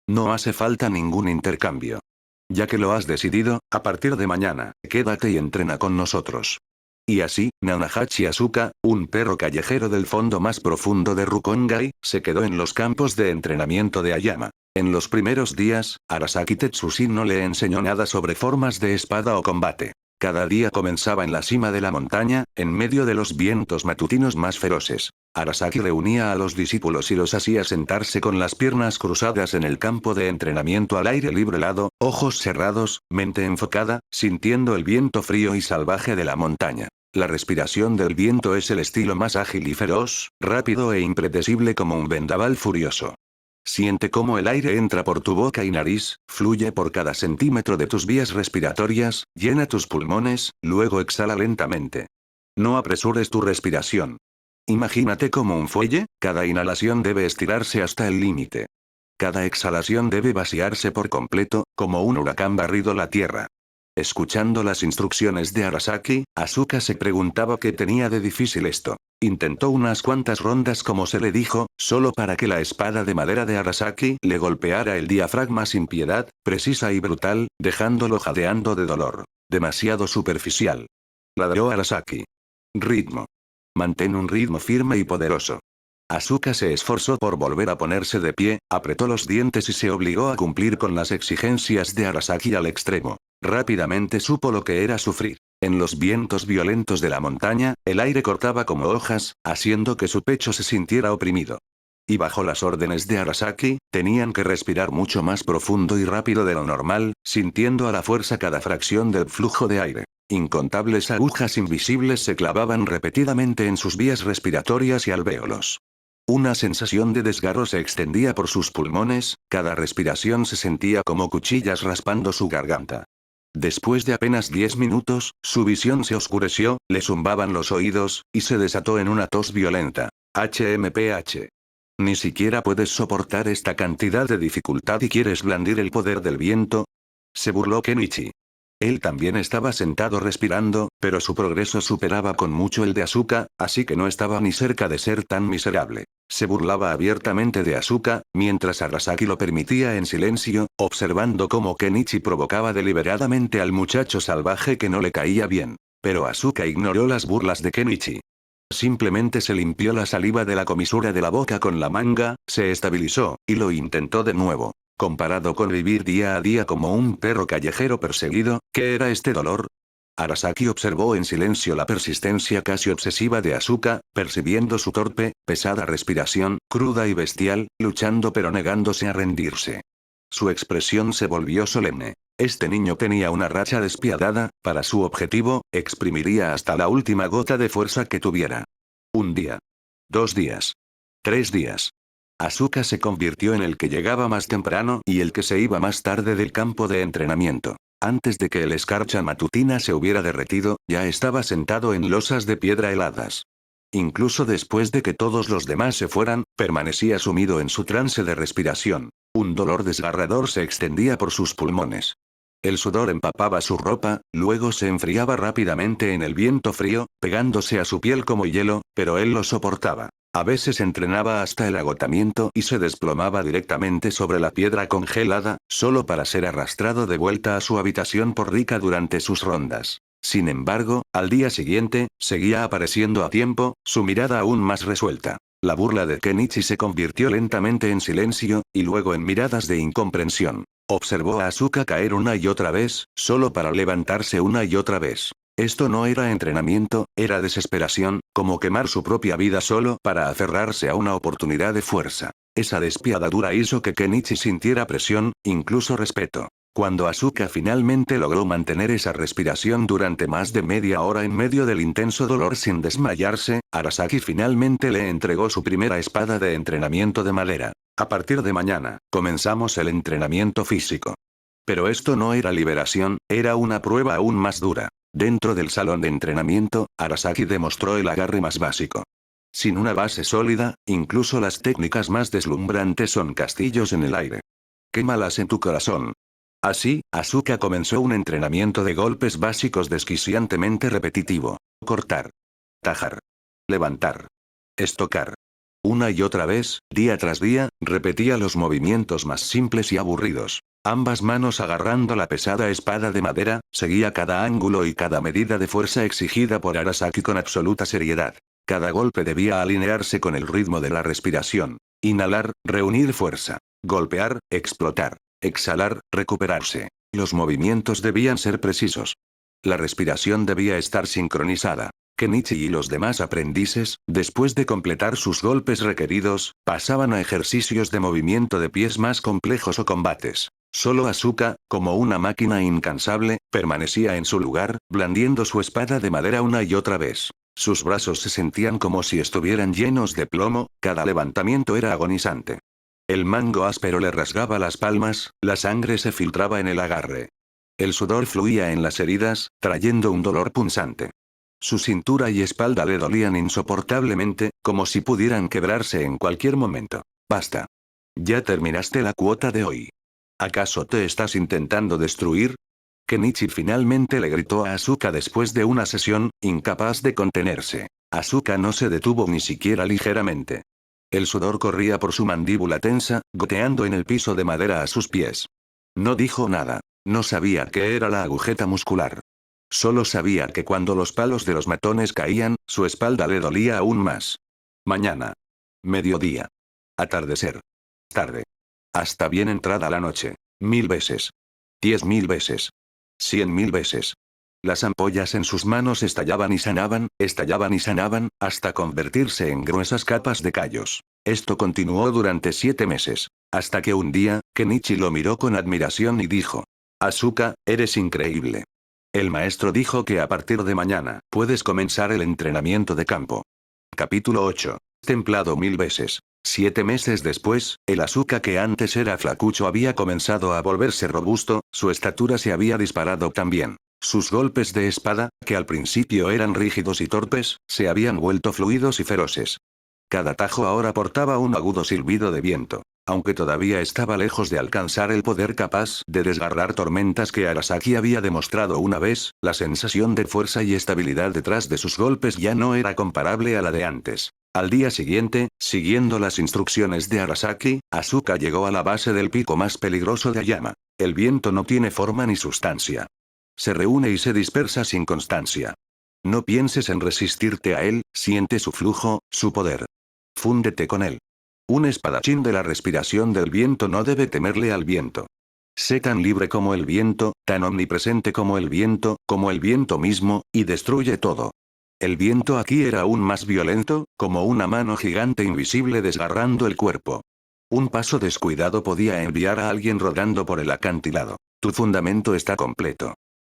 No hace falta ningún intercambio. Ya que lo has decidido, a partir de mañana, quédate y entrena con nosotros. Y así, Nanahachi Asuka, un perro callejero del fondo más profundo de Rukongai, se quedó en los campos de entrenamiento de Ayama. En los primeros días, Arasaki Tetsujin no le enseñó nada sobre formas de espada o combate. Cada día comenzaba en la cima de la montaña, en medio de los vientos matutinos más feroces. Arasaki reunía a los discípulos y los hacía sentarse con las piernas cruzadas en el campo de entrenamiento al aire libre helado, ojos cerrados, mente enfocada, sintiendo el viento frío y salvaje de la montaña. La respiración del viento es el estilo más ágil y feroz, rápido e impredecible como un vendaval furioso. Siente cómo el aire entra por tu boca y nariz, fluye por cada centímetro de tus vías respiratorias, llena tus pulmones, luego exhala lentamente. No apresures tu respiración. Imagínate como un fuelle, cada inhalación debe estirarse hasta el límite. Cada exhalación debe vaciarse por completo, como un huracán barrido la tierra. Escuchando las instrucciones de Arasaki, Asuka se preguntaba qué tenía de difícil esto. Intentó unas cuantas rondas como se le dijo, solo para que la espada de madera de Arasaki le golpeara el diafragma sin piedad, precisa y brutal, dejándolo jadeando de dolor. Demasiado superficial. Ladró Arasaki. Ritmo. Mantén un ritmo firme y poderoso. Asuka se esforzó por volver a ponerse de pie, apretó los dientes y se obligó a cumplir con las exigencias de Arasaki al extremo. Rápidamente supo lo que era sufrir. En los vientos violentos de la montaña, el aire cortaba como hojas, haciendo que su pecho se sintiera oprimido. Y bajo las órdenes de Arasaki, tenían que respirar mucho más profundo y rápido de lo normal, sintiendo a la fuerza cada fracción del flujo de aire. Incontables agujas invisibles se clavaban repetidamente en sus vías respiratorias y alvéolos. Una sensación de desgarro se extendía por sus pulmones, cada respiración se sentía como cuchillas raspando su garganta. Después de apenas 10 minutos, su visión se oscureció, le zumbaban los oídos, y se desató en una tos violenta. HMPH. ¿Ni siquiera puedes soportar esta cantidad de dificultad y quieres blandir el poder del viento? Se burló Kenichi. Él también estaba sentado respirando, pero su progreso superaba con mucho el de Asuka, así que no estaba ni cerca de ser tan miserable. Se burlaba abiertamente de Asuka, mientras Arasaki lo permitía en silencio, observando cómo Kenichi provocaba deliberadamente al muchacho salvaje que no le caía bien. Pero Asuka ignoró las burlas de Kenichi. Simplemente se limpió la saliva de la comisura de la boca con la manga, se estabilizó, y lo intentó de nuevo. Comparado con vivir día a día como un perro callejero perseguido, ¿qué era este dolor? Arasaki observó en silencio la persistencia casi obsesiva de Asuka, percibiendo su torpe, pesada respiración, cruda y bestial, luchando pero negándose a rendirse. Su expresión se volvió solemne. Este niño tenía una racha despiadada, para su objetivo, exprimiría hasta la última gota de fuerza que tuviera. Un día. 2 días. 3 días. Asuka se convirtió en el que llegaba más temprano y el que se iba más tarde del campo de entrenamiento. Antes de que el escarcha matutina se hubiera derretido, ya estaba sentado en losas de piedra heladas. Incluso después de que todos los demás se fueran, permanecía sumido en su trance de respiración. Un dolor desgarrador se extendía por sus pulmones. El sudor empapaba su ropa, luego se enfriaba rápidamente en el viento frío, pegándose a su piel como hielo, pero él lo soportaba. A veces entrenaba hasta el agotamiento y se desplomaba directamente sobre la piedra congelada, solo para ser arrastrado de vuelta a su habitación por Rika durante sus rondas. Sin embargo, al día siguiente, seguía apareciendo a tiempo, su mirada aún más resuelta. La burla de Kenichi se convirtió lentamente en silencio, y luego en miradas de incomprensión. Observó a Asuka caer una y otra vez, solo para levantarse una y otra vez. Esto no era entrenamiento, era desesperación, como quemar su propia vida solo para aferrarse a una oportunidad de fuerza. Esa despiadadura hizo que Kenichi sintiera presión, incluso respeto. Cuando Asuka finalmente logró mantener esa respiración durante más de media hora en medio del intenso dolor sin desmayarse, Arasaki finalmente le entregó su primera espada de entrenamiento de madera. A partir de mañana, comenzamos el entrenamiento físico. Pero esto no era liberación, era una prueba aún más dura. Dentro del salón de entrenamiento, Arasaki demostró el agarre más básico. Sin una base sólida, incluso las técnicas más deslumbrantes son castillos en el aire. Quémalas en tu corazón. Así, Asuka comenzó un entrenamiento de golpes básicos desquiciantemente repetitivo. Cortar. Tajar. Levantar. Estocar. Una y otra vez, día tras día, repetía los movimientos más simples y aburridos. Ambas manos agarrando la pesada espada de madera, seguía cada ángulo y cada medida de fuerza exigida por Arasaki con absoluta seriedad. Cada golpe debía alinearse con el ritmo de la respiración. Inhalar, reunir fuerza. Golpear, explotar. Exhalar, recuperarse. Los movimientos debían ser precisos. La respiración debía estar sincronizada. Kenichi y los demás aprendices, después de completar sus golpes requeridos, pasaban a ejercicios de movimiento de pies más complejos o combates. Solo Asuka, como una máquina incansable, permanecía en su lugar, blandiendo su espada de madera una y otra vez. Sus brazos se sentían como si estuvieran llenos de plomo, cada levantamiento era agonizante. El mango áspero le rasgaba las palmas, la sangre se filtraba en el agarre. El sudor fluía en las heridas, trayendo un dolor punzante. Su cintura y espalda le dolían insoportablemente, como si pudieran quebrarse en cualquier momento. Basta. Ya terminaste la cuota de hoy. ¿Acaso te estás intentando destruir? Kenichi finalmente le gritó a Asuka después de una sesión, incapaz de contenerse. Asuka no se detuvo ni siquiera ligeramente. El sudor corría por su mandíbula tensa, goteando en el piso de madera a sus pies. No dijo nada. No sabía qué era la agujeta muscular. Solo sabía que cuando los palos de los matones caían, su espalda le dolía aún más. Mañana. Mediodía. Atardecer. Tarde. Hasta bien entrada la noche. 1000 veces. 10.000 veces. 100.000 veces. Las ampollas en sus manos estallaban y sanaban, hasta convertirse en gruesas capas de callos. Esto continuó durante 7 meses. Hasta que un día, Kenichi lo miró con admiración y dijo: Asuka, eres increíble. El maestro dijo que a partir de mañana, puedes comenzar el entrenamiento de campo. Capítulo 8. Templado 1000 veces. 7 meses después, el Asuka que antes era flacucho había comenzado a volverse robusto, su estatura se había disparado también. Sus golpes de espada, que al principio eran rígidos y torpes, se habían vuelto fluidos y feroces. Cada tajo ahora portaba un agudo silbido de viento. Aunque todavía estaba lejos de alcanzar el poder capaz de desgarrar tormentas que Arasaki había demostrado una vez, la sensación de fuerza y estabilidad detrás de sus golpes ya no era comparable a la de antes. Al día siguiente, siguiendo las instrucciones de Arasaki, Asuka llegó a la base del pico más peligroso de Ayama. El viento no tiene forma ni sustancia. Se reúne y se dispersa sin constancia. No pienses en resistirte a él, siente su flujo, su poder. Fúndete con él. Un espadachín de la respiración del viento no debe temerle al viento. Sé tan libre como el viento, tan omnipresente como el viento mismo, y destruye todo. El viento aquí era aún más violento, como una mano gigante invisible desgarrando el cuerpo. Un paso descuidado podía enviar a alguien rodando por el acantilado. Tu fundamento está completo.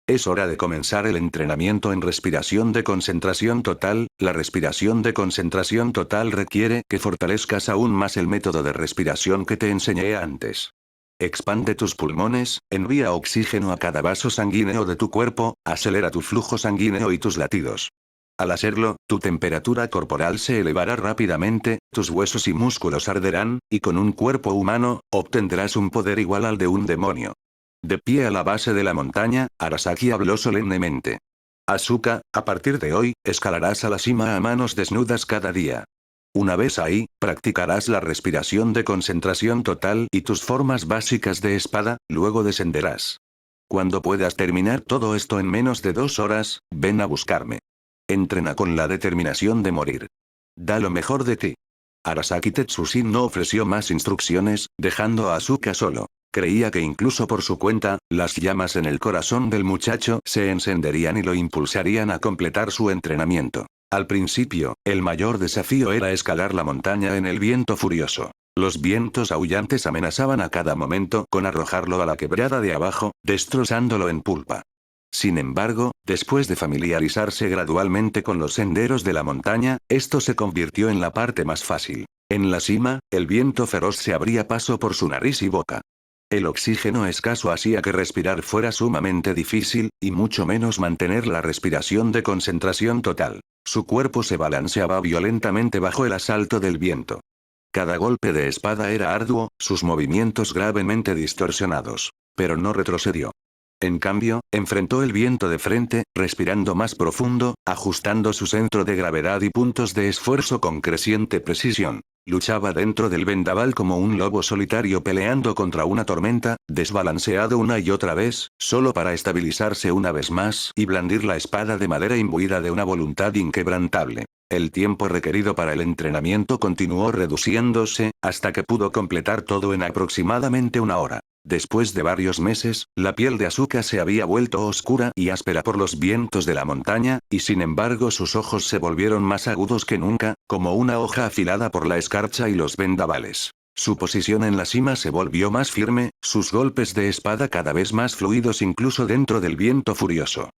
Es hora de comenzar el entrenamiento en respiración de concentración total. La respiración de concentración total requiere que fortalezcas aún más el método de respiración que te enseñé antes. Expande tus pulmones, envía oxígeno a cada vaso sanguíneo de tu cuerpo, acelera tu flujo sanguíneo y tus latidos. Al hacerlo, tu temperatura corporal se elevará rápidamente, tus huesos y músculos arderán, y con un cuerpo humano, obtendrás un poder igual al de un demonio. De pie a la base de la montaña, Arasaki habló solemnemente. Asuka, a partir de hoy, escalarás a la cima a manos desnudas cada día. Una vez ahí, practicarás la respiración de concentración total y tus formas básicas de espada, luego descenderás. Cuando puedas terminar todo esto en menos de 2 horas, ven a buscarme. Entrena con la determinación de morir. Da lo mejor de ti. Arasaki Tetsushin no ofreció más instrucciones, dejando a Asuka solo. Creía que incluso por su cuenta, las llamas en el corazón del muchacho se encenderían y lo impulsarían a completar su entrenamiento. Al principio, el mayor desafío era escalar la montaña en el viento furioso. Los vientos aullantes amenazaban a cada momento con arrojarlo a la quebrada de abajo, destrozándolo en pulpa. Sin embargo, después de familiarizarse gradualmente con los senderos de la montaña, esto se convirtió en la parte más fácil. En la cima, el viento feroz se abría paso por su nariz y boca. El oxígeno escaso hacía que respirar fuera sumamente difícil, y mucho menos mantener la respiración de concentración total. Su cuerpo se balanceaba violentamente bajo el asalto del viento. Cada golpe de espada era arduo, sus movimientos gravemente distorsionados. Pero no retrocedió. En cambio, enfrentó el viento de frente, respirando más profundo, ajustando su centro de gravedad y puntos de esfuerzo con creciente precisión. Luchaba dentro del vendaval como un lobo solitario peleando contra una tormenta, desbalanceado una y otra vez, solo para estabilizarse una vez más y blandir la espada de madera imbuida de una voluntad inquebrantable. El tiempo requerido para el entrenamiento continuó reduciéndose, hasta que pudo completar todo en aproximadamente 1 hora. Después de varios meses, la piel de Asuka se había vuelto oscura y áspera por los vientos de la montaña, y sin embargo sus ojos se volvieron más agudos que nunca, como una hoja afilada por la escarcha y los vendavales. Su posición en la cima se volvió más firme, sus golpes de espada cada vez más fluidos incluso dentro del viento furioso.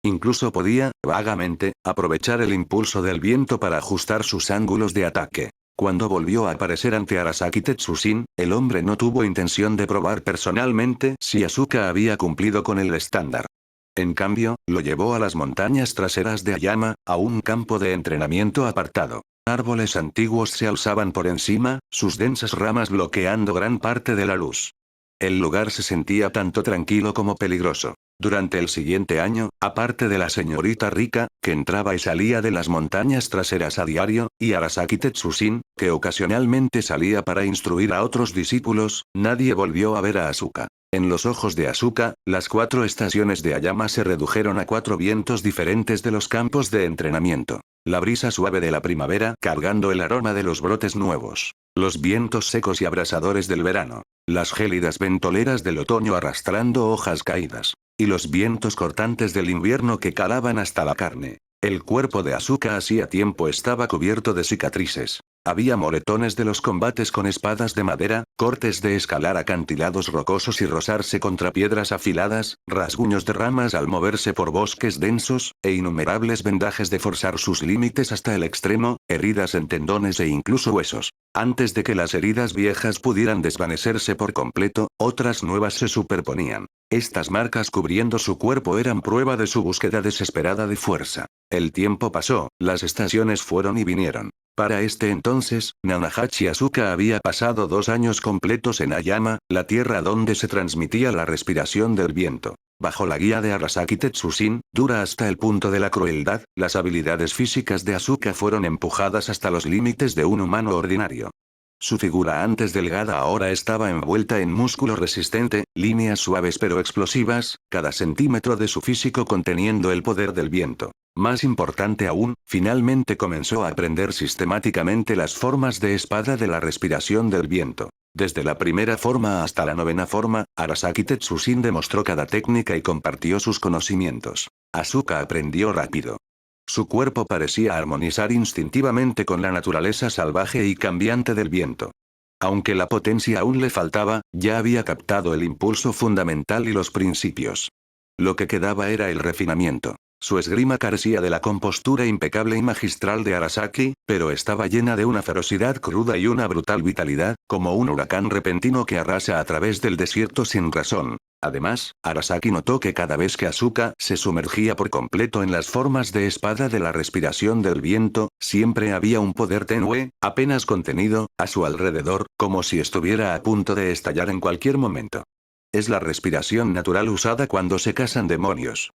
Incluso podía, vagamente, aprovechar el impulso del viento para ajustar sus ángulos de ataque. Cuando volvió a aparecer ante Arasaki Tetsushin, el hombre no tuvo intención de probar personalmente si Asuka había cumplido con el estándar. En cambio, lo llevó a las montañas traseras de Ayama, a un campo de entrenamiento apartado. Árboles antiguos se alzaban por encima, sus densas ramas bloqueando gran parte de la luz. El lugar se sentía tanto tranquilo como peligroso. Durante el siguiente año, aparte de la señorita Rika, que entraba y salía de las montañas traseras a diario, y Arasaki Tetsushin, que ocasionalmente salía para instruir a otros discípulos, nadie volvió a ver a Asuka. En los ojos de Asuka, las 4 estaciones de Ayama se redujeron a 4 vientos diferentes de los campos de entrenamiento. La brisa suave de la primavera cargando el aroma de los brotes nuevos. Los vientos secos y abrasadores del verano. Las gélidas ventoleras del otoño arrastrando hojas caídas. Y los vientos cortantes del invierno que calaban hasta la carne. El cuerpo de Asuka hacía tiempo estaba cubierto de cicatrices. Había moretones de los combates con espadas de madera, cortes de escalar acantilados rocosos y rozarse contra piedras afiladas, rasguños de ramas al moverse por bosques densos, e innumerables vendajes de forzar sus límites hasta el extremo, heridas en tendones e incluso huesos. Antes de que las heridas viejas pudieran desvanecerse por completo, otras nuevas se superponían. Estas marcas cubriendo su cuerpo eran prueba de su búsqueda desesperada de fuerza. El tiempo pasó, las estaciones fueron y vinieron. Para este entonces, Nanahachi Asuka había pasado 2 años completos en Ayama, la tierra donde se transmitía la respiración del viento. Bajo la guía de Arasaki Tetsushin, dura hasta el punto de la crueldad, las habilidades físicas de Asuka fueron empujadas hasta los límites de un humano ordinario. Su figura antes delgada ahora estaba envuelta en músculo resistente, líneas suaves pero explosivas, cada centímetro de su físico conteniendo el poder del viento. Más importante aún, finalmente comenzó a aprender sistemáticamente las formas de espada de la respiración del viento. Desde la primera forma hasta la 9ª forma, Arasaki Tetsushin demostró cada técnica y compartió sus conocimientos. Asuka aprendió rápido. Su cuerpo parecía armonizar instintivamente con la naturaleza salvaje y cambiante del viento. Aunque la potencia aún le faltaba, ya había captado el impulso fundamental y los principios. Lo que quedaba era el refinamiento. Su esgrima carecía de la compostura impecable y magistral de Arasaki, pero estaba llena de una ferocidad cruda y una brutal vitalidad, como un huracán repentino que arrasa a través del desierto sin razón. Además, Arasaki notó que cada vez que Asuka se sumergía por completo en las formas de espada de la respiración del viento, siempre había un poder tenue, apenas contenido, a su alrededor, como si estuviera a punto de estallar en cualquier momento. Es la respiración natural usada cuando se cazan demonios.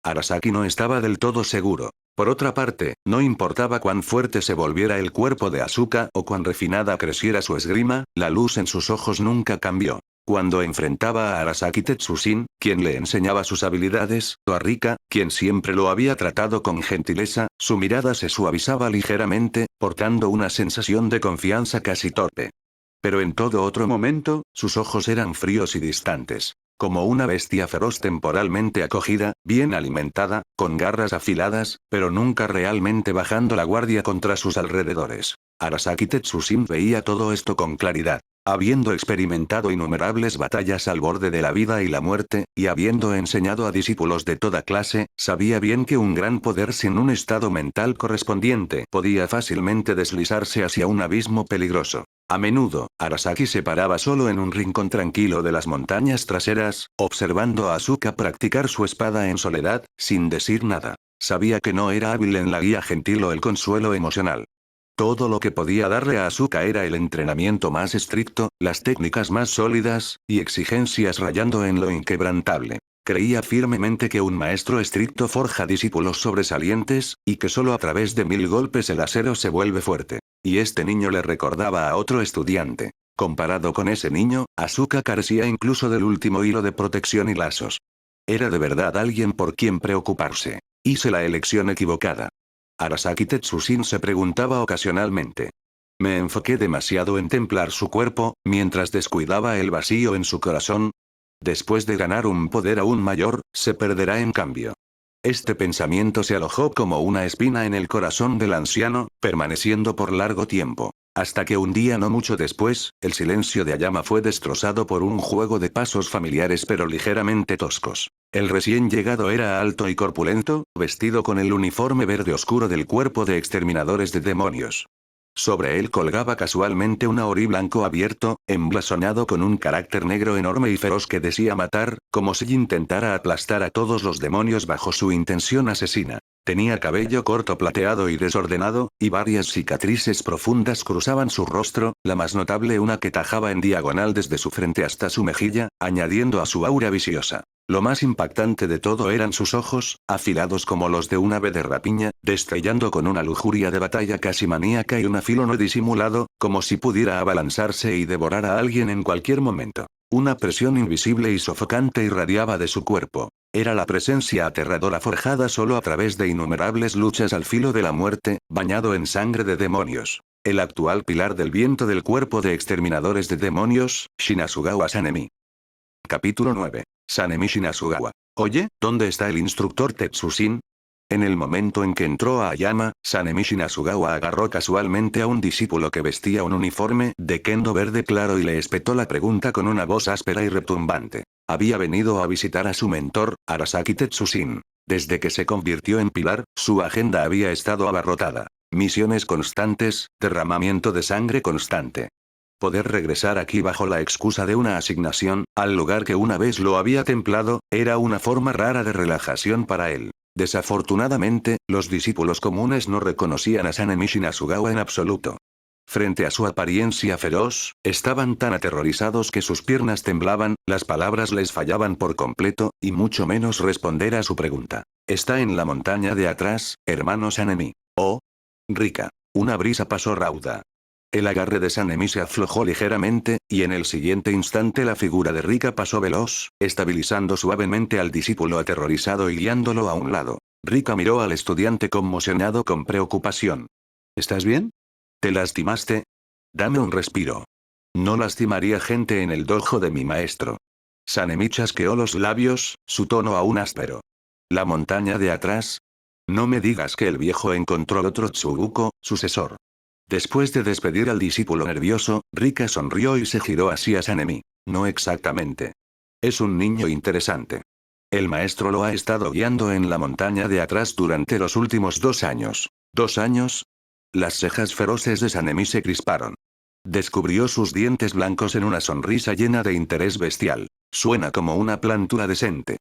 Arasaki no estaba del todo seguro. Por otra parte, no importaba cuán fuerte se volviera el cuerpo de Asuka o cuán refinada creciera su esgrima, la luz en sus ojos nunca cambió. Cuando enfrentaba a Arasaki Tetsushin, quien le enseñaba sus habilidades, o a Rika, quien siempre lo había tratado con gentileza, su mirada se suavizaba ligeramente, portando una sensación de confianza casi torpe. Pero en todo otro momento, sus ojos eran fríos y distantes. Como una bestia feroz temporalmente acogida, bien alimentada, con garras afiladas, pero nunca realmente bajando la guardia contra sus alrededores. Arasaki Tetsushin veía todo esto con claridad. Habiendo experimentado innumerables batallas al borde de la vida y la muerte, y habiendo enseñado a discípulos de toda clase, sabía bien que un gran poder sin un estado mental correspondiente podía fácilmente deslizarse hacia un abismo peligroso. A menudo, Arasaki se paraba solo en un rincón tranquilo de las montañas traseras, observando a Asuka practicar su espada en soledad, sin decir nada. Sabía que no era hábil en la guía gentil o el consuelo emocional. Todo lo que podía darle a Asuka era el entrenamiento más estricto, las técnicas más sólidas, y exigencias rayando en lo inquebrantable. Creía firmemente que un maestro estricto forja discípulos sobresalientes, y que solo a través de 1000 golpes el acero se vuelve fuerte. Y este niño le recordaba a otro estudiante. Comparado con ese niño, Asuka carecía incluso del último hilo de protección y lazos. Era de verdad alguien por quien preocuparse. Hice la elección equivocada. Arasaki Tetsushin se preguntaba ocasionalmente. ¿Me enfoqué demasiado en templar su cuerpo, mientras descuidaba el vacío en su corazón? Después de ganar un poder aún mayor, se perderá en cambio. Este pensamiento se alojó como una espina en el corazón del anciano, permaneciendo por largo tiempo. Hasta que un día no mucho después, el silencio de Ayama fue destrozado por un juego de pasos familiares pero ligeramente toscos. El recién llegado era alto y corpulento, vestido con el uniforme verde oscuro del cuerpo de exterminadores de demonios. Sobre él colgaba casualmente un ori blanco abierto, emblasonado con un carácter negro enorme y feroz que decía matar, como si intentara aplastar a todos los demonios bajo su intención asesina. Tenía cabello corto plateado y desordenado, y varias cicatrices profundas cruzaban su rostro, la más notable una que tajaba en diagonal desde su frente hasta su mejilla, añadiendo a su aura viciosa. Lo más impactante de todo eran sus ojos, afilados como los de un ave de rapiña, destellando con una lujuria de batalla casi maníaca y un afilo no disimulado, como si pudiera abalanzarse y devorar a alguien en cualquier momento. Una presión invisible y sofocante irradiaba de su cuerpo. Era la presencia aterradora forjada solo a través de innumerables luchas al filo de la muerte, bañado en sangre de demonios. El actual pilar del viento del cuerpo de exterminadores de demonios, Shinasugawa Sanemi. Capítulo 9. Sanemi Shinasugawa. Oye, ¿dónde está el instructor Tetsushin? En el momento en que entró a Ayama, Sanemi Shinasugawa agarró casualmente a un discípulo que vestía un uniforme de kendo verde claro y le espetó la pregunta con una voz áspera y retumbante. Había venido a visitar a su mentor, Arasaki Tetsushin. Desde que se convirtió en pilar, su agenda había estado abarrotada. Misiones constantes, derramamiento de sangre constante. Poder regresar aquí bajo la excusa de una asignación, al lugar que una vez lo había templado, era una forma rara de relajación para él. Desafortunadamente, los discípulos comunes no reconocían a Sanemi Shinasugawa en absoluto. Frente a su apariencia feroz, estaban tan aterrorizados que sus piernas temblaban, las palabras les fallaban por completo, y mucho menos responder a su pregunta. Está en la montaña de atrás, hermano Sanemi. Oh. Rika. Una brisa pasó rauda. El agarre de Sanemi se aflojó ligeramente, y en el siguiente instante la figura de Rika pasó veloz, estabilizando suavemente al discípulo aterrorizado y guiándolo a un lado. Rika miró al estudiante conmocionado con preocupación. ¿Estás bien? ¿Te lastimaste? Dame un respiro. No lastimaría gente en el dojo de mi maestro. Sanemi chasqueó los labios, su tono aún áspero. ¿La montaña de atrás? No me digas que el viejo encontró otro Tsuruko, sucesor. Después de despedir al discípulo nervioso, Rika sonrió y se giró hacia Sanemi. No exactamente. Es un niño interesante. El maestro lo ha estado guiando en la montaña de atrás durante los últimos 2 años. ¿2 años? Las cejas feroces de Sanemi se crisparon. Descubrió sus dientes blancos en una sonrisa llena de interés bestial. Suena como una plantura decente.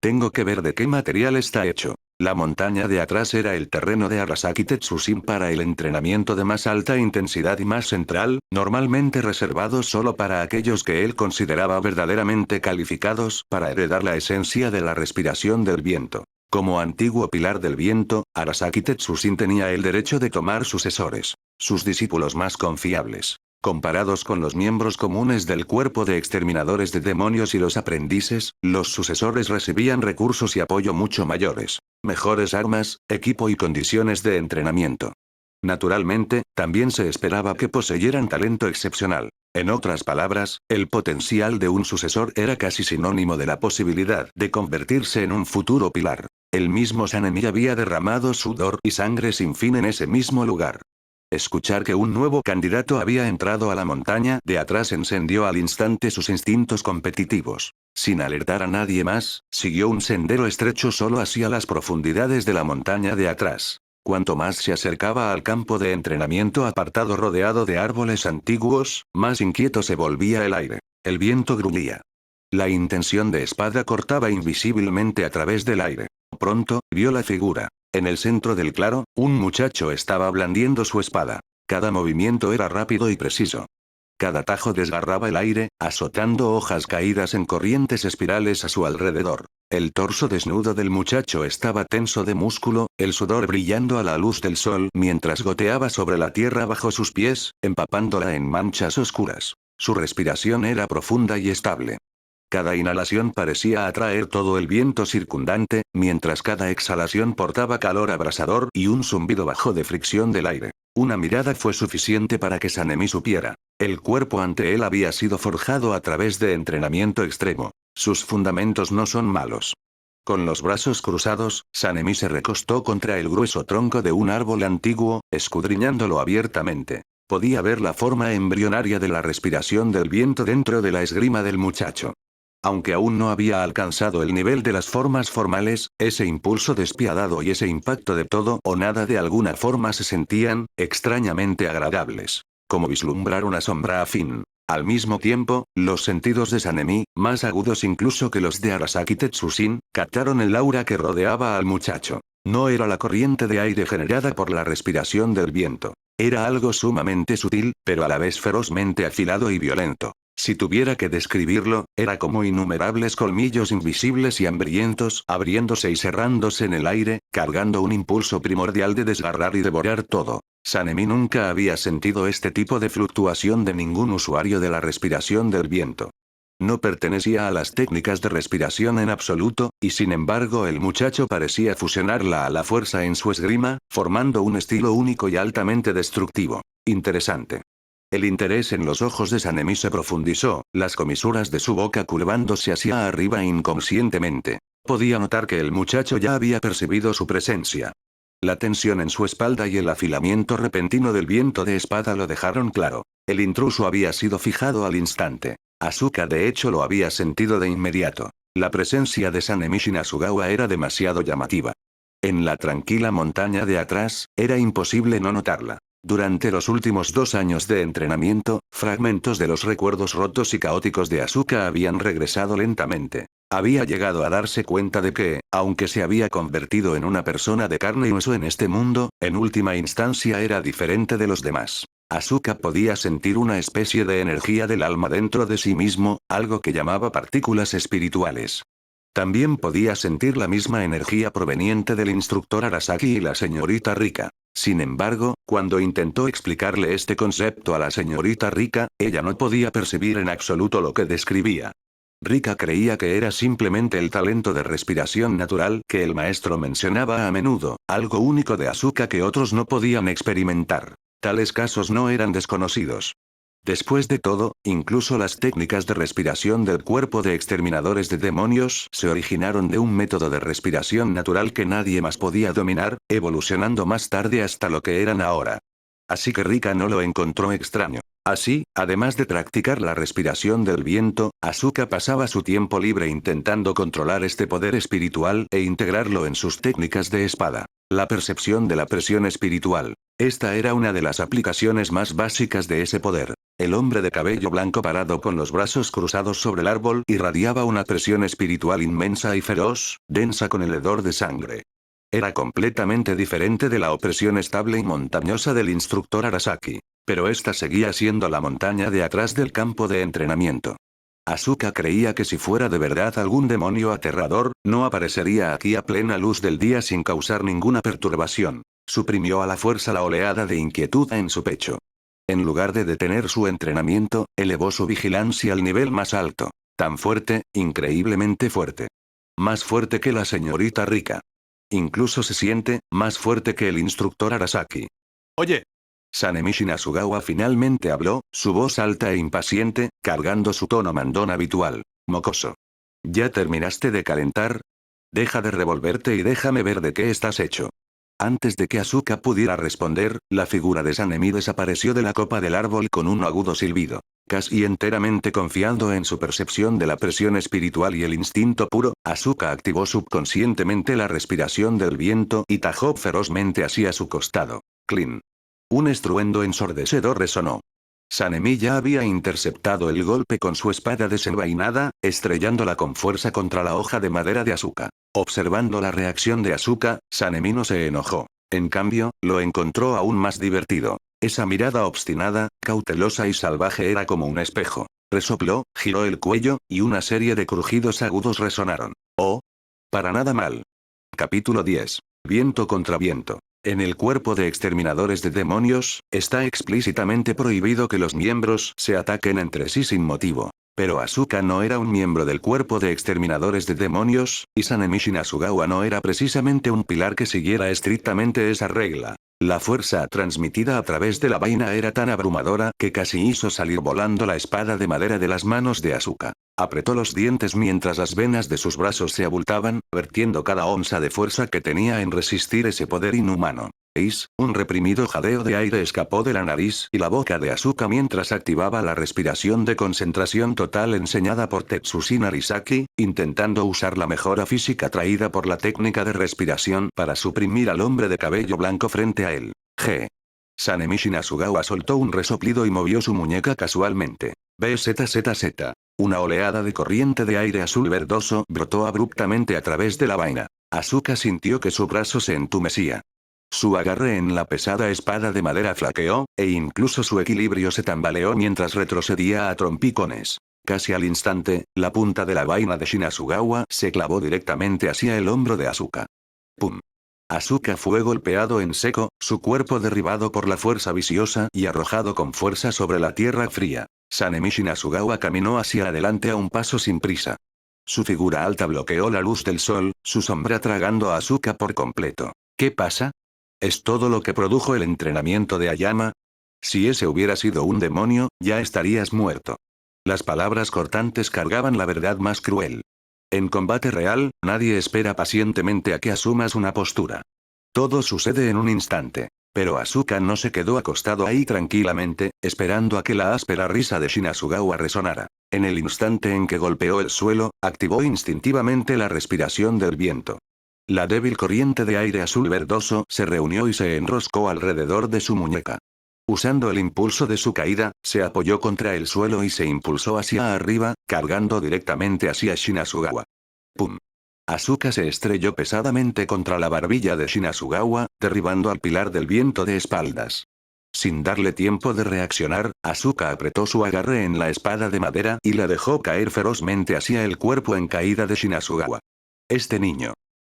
Tengo que ver de qué material está hecho. La montaña de atrás era el terreno de Arasaki Tetsushin para el entrenamiento de más alta intensidad y más central, normalmente reservado solo para aquellos que él consideraba verdaderamente calificados para heredar la esencia de la respiración del viento. Como antiguo pilar del viento, Arasaki Tetsushin tenía el derecho de tomar sucesores, sus discípulos más confiables. Comparados con los miembros comunes del cuerpo de exterminadores de demonios y los aprendices, los sucesores recibían recursos y apoyo mucho mayores, mejores armas, equipo y condiciones de entrenamiento. Naturalmente, también se esperaba que poseyeran talento excepcional. En otras palabras, el potencial de un sucesor era casi sinónimo de la posibilidad de convertirse en un futuro pilar. El mismo Sanemi había derramado sudor y sangre sin fin en ese mismo lugar. Escuchar que un nuevo candidato había entrado a la montaña de atrás encendió al instante sus instintos competitivos. Sin alertar a nadie más, siguió un sendero estrecho solo hacia las profundidades de la montaña de atrás. Cuanto más se acercaba al campo de entrenamiento apartado rodeado de árboles antiguos, más inquieto se volvía el aire. El viento gruñía. La intención de espada cortaba invisiblemente a través del aire. Pronto, vio la figura. En el centro del claro, un muchacho estaba blandiendo su espada. Cada movimiento era rápido y preciso. Cada tajo desgarraba el aire, azotando hojas caídas en corrientes espirales a su alrededor. El torso desnudo del muchacho estaba tenso de músculo, el sudor brillando a la luz del sol mientras goteaba sobre la tierra bajo sus pies, empapándola en manchas oscuras. Su respiración era profunda y estable. Cada inhalación parecía atraer todo el viento circundante, mientras cada exhalación portaba calor abrasador y un zumbido bajo de fricción del aire. Una mirada fue suficiente para que Sanemi supiera. El cuerpo ante él había sido forjado a través de entrenamiento extremo. Sus fundamentos no son malos. Con los brazos cruzados, Sanemi se recostó contra el grueso tronco de un árbol antiguo, escudriñándolo abiertamente. Podía ver la forma embrionaria de la respiración del viento dentro de la esgrima del muchacho. Aunque aún no había alcanzado el nivel de las formas formales, ese impulso despiadado y ese impacto de todo o nada de alguna forma se sentían, extrañamente agradables. Como vislumbrar una sombra afín. Al mismo tiempo, los sentidos de Sanemi, más agudos incluso que los de Arasaki Tetsushin, captaron el aura que rodeaba al muchacho. No era la corriente de aire generada por la respiración del viento. Era algo sumamente sutil, pero a la vez ferozmente afilado y violento. Si tuviera que describirlo, era como innumerables colmillos invisibles y hambrientos, abriéndose y cerrándose en el aire, cargando un impulso primordial de desgarrar y devorar todo. Sanemi nunca había sentido este tipo de fluctuación de ningún usuario de la respiración del viento. No pertenecía a las técnicas de respiración en absoluto, y sin embargo el muchacho parecía fusionarla a la fuerza en su esgrima, formando un estilo único y altamente destructivo. Interesante. El interés en los ojos de Sanemi se profundizó, las comisuras de su boca curvándose hacia arriba inconscientemente. Podía notar que el muchacho ya había percibido su presencia. La tensión en su espalda y el afilamiento repentino del viento de espada lo dejaron claro. El intruso había sido fijado al instante. Asuka de hecho lo había sentido de inmediato. La presencia de Sanemi Shinasugawa era demasiado llamativa. En la tranquila montaña de atrás, era imposible no notarla. Durante los últimos 2 años de entrenamiento, fragmentos de los recuerdos rotos y caóticos de Asuka habían regresado lentamente. Había llegado a darse cuenta de que, aunque se había convertido en una persona de carne y hueso en este mundo, en última instancia era diferente de los demás. Asuka podía sentir una especie de energía del alma dentro de sí mismo, algo que llamaba partículas espirituales. También podía sentir la misma energía proveniente del instructor Arasaki y la señorita Rika. Sin embargo, cuando intentó explicarle este concepto a la señorita Rika, ella no podía percibir en absoluto lo que describía. Rika creía que era simplemente el talento de respiración natural que el maestro mencionaba a menudo, algo único de Asuka que otros no podían experimentar. Tales casos no eran desconocidos. Después de todo, incluso las técnicas de respiración del cuerpo de exterminadores de demonios se originaron de un método de respiración natural que nadie más podía dominar, evolucionando más tarde hasta lo que eran ahora. Así que Rika no lo encontró extraño. Así, además de practicar la respiración del viento, Asuka pasaba su tiempo libre intentando controlar este poder espiritual e integrarlo en sus técnicas de espada. La percepción de la presión espiritual. Esta era una de las aplicaciones más básicas de ese poder. El hombre de cabello blanco parado con los brazos cruzados sobre el árbol irradiaba una presión espiritual inmensa y feroz, densa con el hedor de sangre. Era completamente diferente de la opresión estable y montañosa del instructor Arasaki. Pero esta seguía siendo la montaña de atrás del campo de entrenamiento. Asuka creía que si fuera de verdad algún demonio aterrador, no aparecería aquí a plena luz del día sin causar ninguna perturbación. Suprimió a la fuerza la oleada de inquietud en su pecho. En lugar de detener su entrenamiento, elevó su vigilancia al nivel más alto. Tan fuerte, increíblemente fuerte. Más fuerte que la señorita Rika. Incluso se siente, más fuerte que el instructor Arasaki. Oye. Sanemichi Nasugawa finalmente habló, su voz alta e impaciente, cargando su tono mandón habitual. Mocoso. ¿Ya terminaste de calentar? Deja de revolverte y déjame ver de qué estás hecho. Antes de que Asuka pudiera responder, la figura de Sanemi desapareció de la copa del árbol con un agudo silbido. Casi enteramente confiando en su percepción de la presión espiritual y el instinto puro, Asuka activó subconscientemente la respiración del viento y tajó ferozmente hacia su costado. Clean. Un estruendo ensordecedor resonó. Sanemi ya había interceptado el golpe con su espada desenvainada, estrellándola con fuerza contra la hoja de madera de Asuka. Observando la reacción de Asuka, Sanemi no se enojó. En cambio, lo encontró aún más divertido. Esa mirada obstinada, cautelosa y salvaje era como un espejo. Resopló, giró el cuello, y una serie de crujidos agudos resonaron. Oh. Para nada mal. Capítulo 10. Viento contra viento. En el cuerpo de exterminadores de demonios, está explícitamente prohibido que los miembros se ataquen entre sí sin motivo. Pero Asuka no era un miembro del cuerpo de exterminadores de demonios, y Sanemichi Nasugawa no era precisamente un pilar que siguiera estrictamente esa regla. La fuerza transmitida a través de la vaina era tan abrumadora que casi hizo salir volando la espada de madera de las manos de Asuka. Apretó los dientes mientras las venas de sus brazos se abultaban, vertiendo cada onza de fuerza que tenía en resistir ese poder inhumano. Un reprimido jadeo de aire escapó de la nariz y la boca de Asuka mientras activaba la respiración de concentración total enseñada por Tetsushi Narisaki, intentando usar la mejora física traída por la técnica de respiración para suprimir al hombre de cabello blanco frente a él. Sanemichi Nasugawa soltó un resoplido y movió su muñeca casualmente. BZZZ. Una oleada de corriente de aire azul verdoso brotó abruptamente a través de la vaina. Asuka sintió que su brazo se entumecía. Su agarre en la pesada espada de madera flaqueó, e incluso su equilibrio se tambaleó mientras retrocedía a trompicones. Casi al instante, la punta de la vaina de Shinasugawa se clavó directamente hacia el hombro de Asuka. ¡Pum! Asuka fue golpeado en seco, su cuerpo derribado por la fuerza viciosa y arrojado con fuerza sobre la tierra fría. Sanemichi Nasugawa caminó hacia adelante a un paso sin prisa. Su figura alta bloqueó la luz del sol, su sombra tragando a Asuka por completo. ¿Qué pasa? ¿Es todo lo que produjo el entrenamiento de Ayama? Si ese hubiera sido un demonio, ya estarías muerto. Las palabras cortantes cargaban la verdad más cruel. En combate real, nadie espera pacientemente a que asumas una postura. Todo sucede en un instante. Pero Asuka no se quedó acostado ahí tranquilamente, esperando a que la áspera risa de Shinasugawa resonara. En el instante en que golpeó el suelo, activó instintivamente la respiración del viento. La débil corriente de aire azul verdoso se reunió y se enroscó alrededor de su muñeca. Usando el impulso de su caída, se apoyó contra el suelo y se impulsó hacia arriba, cargando directamente hacia Shinasugawa. Pum. Asuka se estrelló pesadamente contra la barbilla de Shinasugawa, derribando al pilar del viento de espaldas. Sin darle tiempo de reaccionar, Asuka apretó su agarre en la espada de madera y la dejó caer ferozmente hacia el cuerpo en caída de Shinasugawa. Este niño.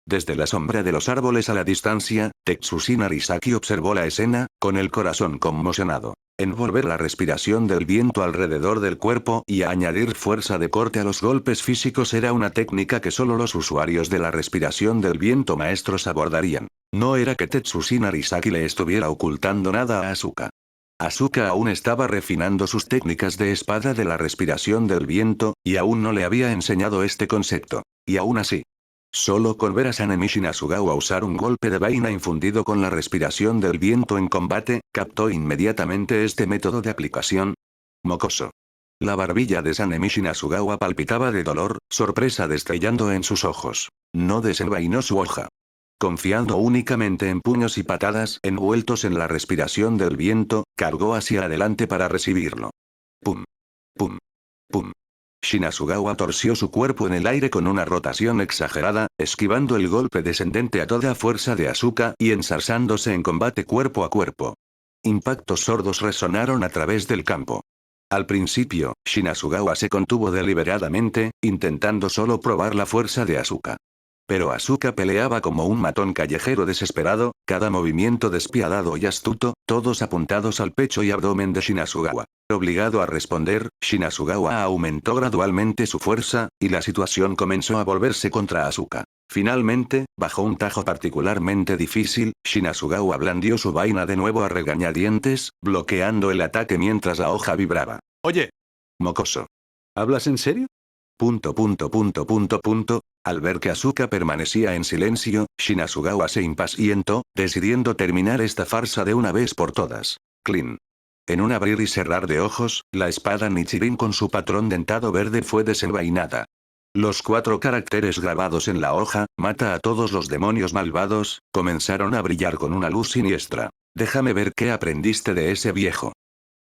Desde la sombra de los árboles a la distancia, Tetsushi Arisaki observó la escena, con el corazón conmocionado. Envolver la respiración del viento alrededor del cuerpo y añadir fuerza de corte a los golpes físicos era una técnica que solo los usuarios de la respiración del viento maestros abordarían. No era que Tetsushi Arisaki le estuviera ocultando nada a Asuka. Asuka aún estaba refinando sus técnicas de espada de la respiración del viento, y aún no le había enseñado este concepto. Y aún así, solo con ver a Sanemi Shinasugawa usar un golpe de vaina infundido con la respiración del viento en combate, captó inmediatamente este método de aplicación. Mocoso. La barbilla de Sanemi Shinasugawa palpitaba de dolor, sorpresa destellando en sus ojos. No desenvainó su hoja. Confiando únicamente en puños y patadas envueltos en la respiración del viento, cargó hacia adelante para recibirlo. Pum. Pum. Pum. Shinasugawa torció su cuerpo en el aire con una rotación exagerada, esquivando el golpe descendente a toda fuerza de Asuka y ensarzándose en combate cuerpo a cuerpo. Impactos sordos resonaron a través del campo. Al principio, Shinasugawa se contuvo deliberadamente, intentando solo probar la fuerza de Asuka. Pero Asuka peleaba como un matón callejero desesperado, cada movimiento despiadado y astuto, todos apuntados al pecho y abdomen de Shinasugawa. Obligado a responder, Shinasugawa aumentó gradualmente su fuerza, y la situación comenzó a volverse contra Asuka. Finalmente, bajo un tajo particularmente difícil, Shinasugawa blandió su vaina de nuevo a regañadientes, bloqueando el ataque mientras la hoja vibraba. Oye. Mocoso. ¿Hablas en serio? Al ver que Asuka permanecía en silencio, Shinasugawa se impacientó, decidiendo terminar esta farsa de una vez por todas. Clean. En un abrir y cerrar de ojos, la espada Nichirin con su patrón dentado verde fue desenvainada. Los 4 caracteres grabados en la hoja, mata a todos los demonios malvados, comenzaron a brillar con una luz siniestra. Déjame ver qué aprendiste de ese viejo.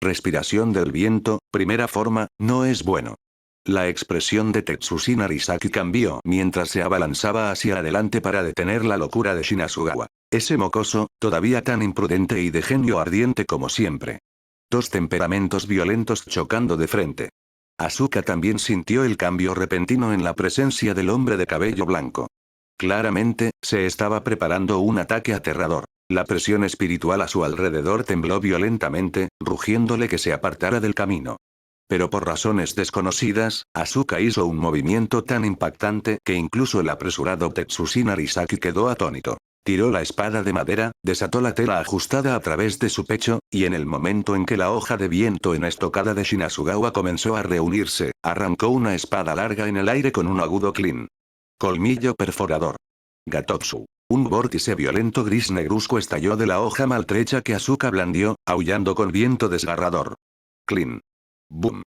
Respiración del viento, primera forma, no es bueno. La expresión de Tetsushi Arisaki cambió mientras se abalanzaba hacia adelante para detener la locura de Shinasugawa. Ese mocoso, todavía tan imprudente y de genio ardiente como siempre. 2 temperamentos violentos chocando de frente. Asuka también sintió el cambio repentino en la presencia del hombre de cabello blanco. Claramente, se estaba preparando un ataque aterrador. La presión espiritual a su alrededor tembló violentamente, rugiéndole que se apartara del camino. Pero por razones desconocidas, Asuka hizo un movimiento tan impactante que incluso el apresurado Tetsushi Arisaki quedó atónito. Tiró la espada de madera, desató la tela ajustada a través de su pecho, y en el momento en que la hoja de viento en estocada de Shinasugawa comenzó a reunirse, arrancó una espada larga en el aire con un agudo clean. Colmillo perforador. Gatotsu. Un vórtice violento gris negruzco estalló de la hoja maltrecha que Asuka blandió, aullando con viento desgarrador. Clean. Boom.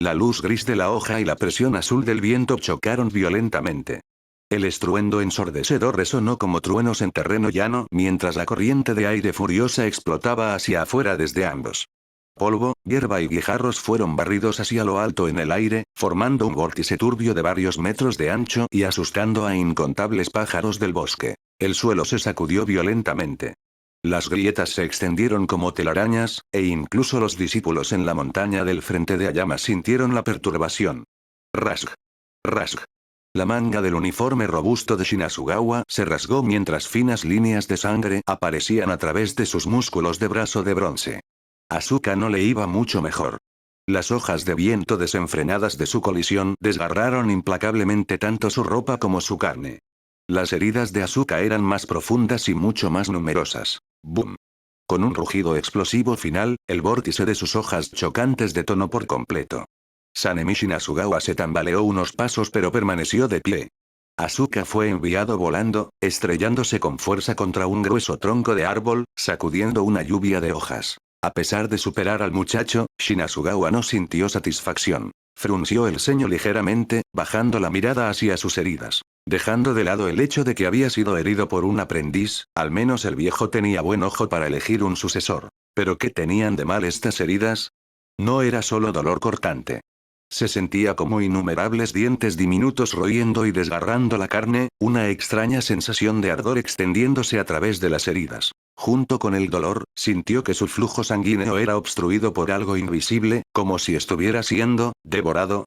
La luz gris de la hoja y la presión azul del viento chocaron violentamente. El estruendo ensordecedor resonó como truenos en terreno llano mientras la corriente de aire furiosa explotaba hacia afuera desde ambos. Polvo, hierba y guijarros fueron barridos hacia lo alto en el aire, formando un vórtice turbio de varios metros de ancho y asustando a incontables pájaros del bosque. El suelo se sacudió violentamente. Las grietas se extendieron como telarañas, e incluso los discípulos en la montaña del frente de Ayama sintieron la perturbación. Rasg. Rasg. La manga del uniforme robusto de Shinasugawa se rasgó mientras finas líneas de sangre aparecían a través de sus músculos de brazo de bronce. Asuka no le iba mucho mejor. Las hojas de viento desenfrenadas de su colisión desgarraron implacablemente tanto su ropa como su carne. Las heridas de Asuka eran más profundas y mucho más numerosas. ¡Boom! Con un rugido explosivo final, el vórtice de sus hojas chocantes detonó por completo. Sanemi Shinasugawa se tambaleó unos pasos pero permaneció de pie. Asuka fue enviado volando, estrellándose con fuerza contra un grueso tronco de árbol, sacudiendo una lluvia de hojas. A pesar de superar al muchacho, Shinasugawa no sintió satisfacción. Frunció el ceño ligeramente, bajando la mirada hacia sus heridas. Dejando de lado el hecho de que había sido herido por un aprendiz, al menos el viejo tenía buen ojo para elegir un sucesor. ¿Pero qué tenían de mal estas heridas? No era solo dolor cortante. Se sentía como innumerables dientes diminutos royendo y desgarrando la carne, una extraña sensación de ardor extendiéndose a través de las heridas. Junto con el dolor, sintió que su flujo sanguíneo era obstruido por algo invisible, como si estuviera siendo devorado.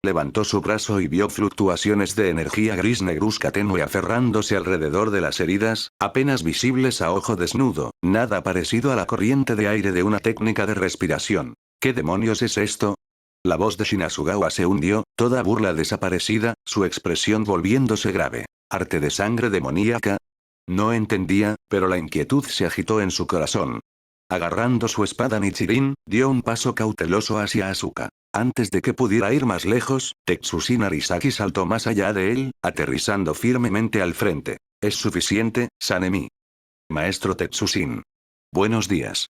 Levantó su brazo y vio fluctuaciones de energía gris negruzca tenue aferrándose alrededor de las heridas, apenas visibles a ojo desnudo, nada parecido a la corriente de aire de una técnica de respiración. ¿Qué demonios es esto? La voz de Shinasugawa se hundió, toda burla desaparecida, su expresión volviéndose grave. ¿Arte de sangre demoníaca? No entendía, pero la inquietud se agitó en su corazón. Agarrando su espada Nichirin, dio un paso cauteloso hacia Asuka. Antes de que pudiera ir más lejos, Tetsushin Arisaki saltó más allá de él, aterrizando firmemente al frente. Es suficiente, Sanemi. Maestro Tetsushin. Buenos días.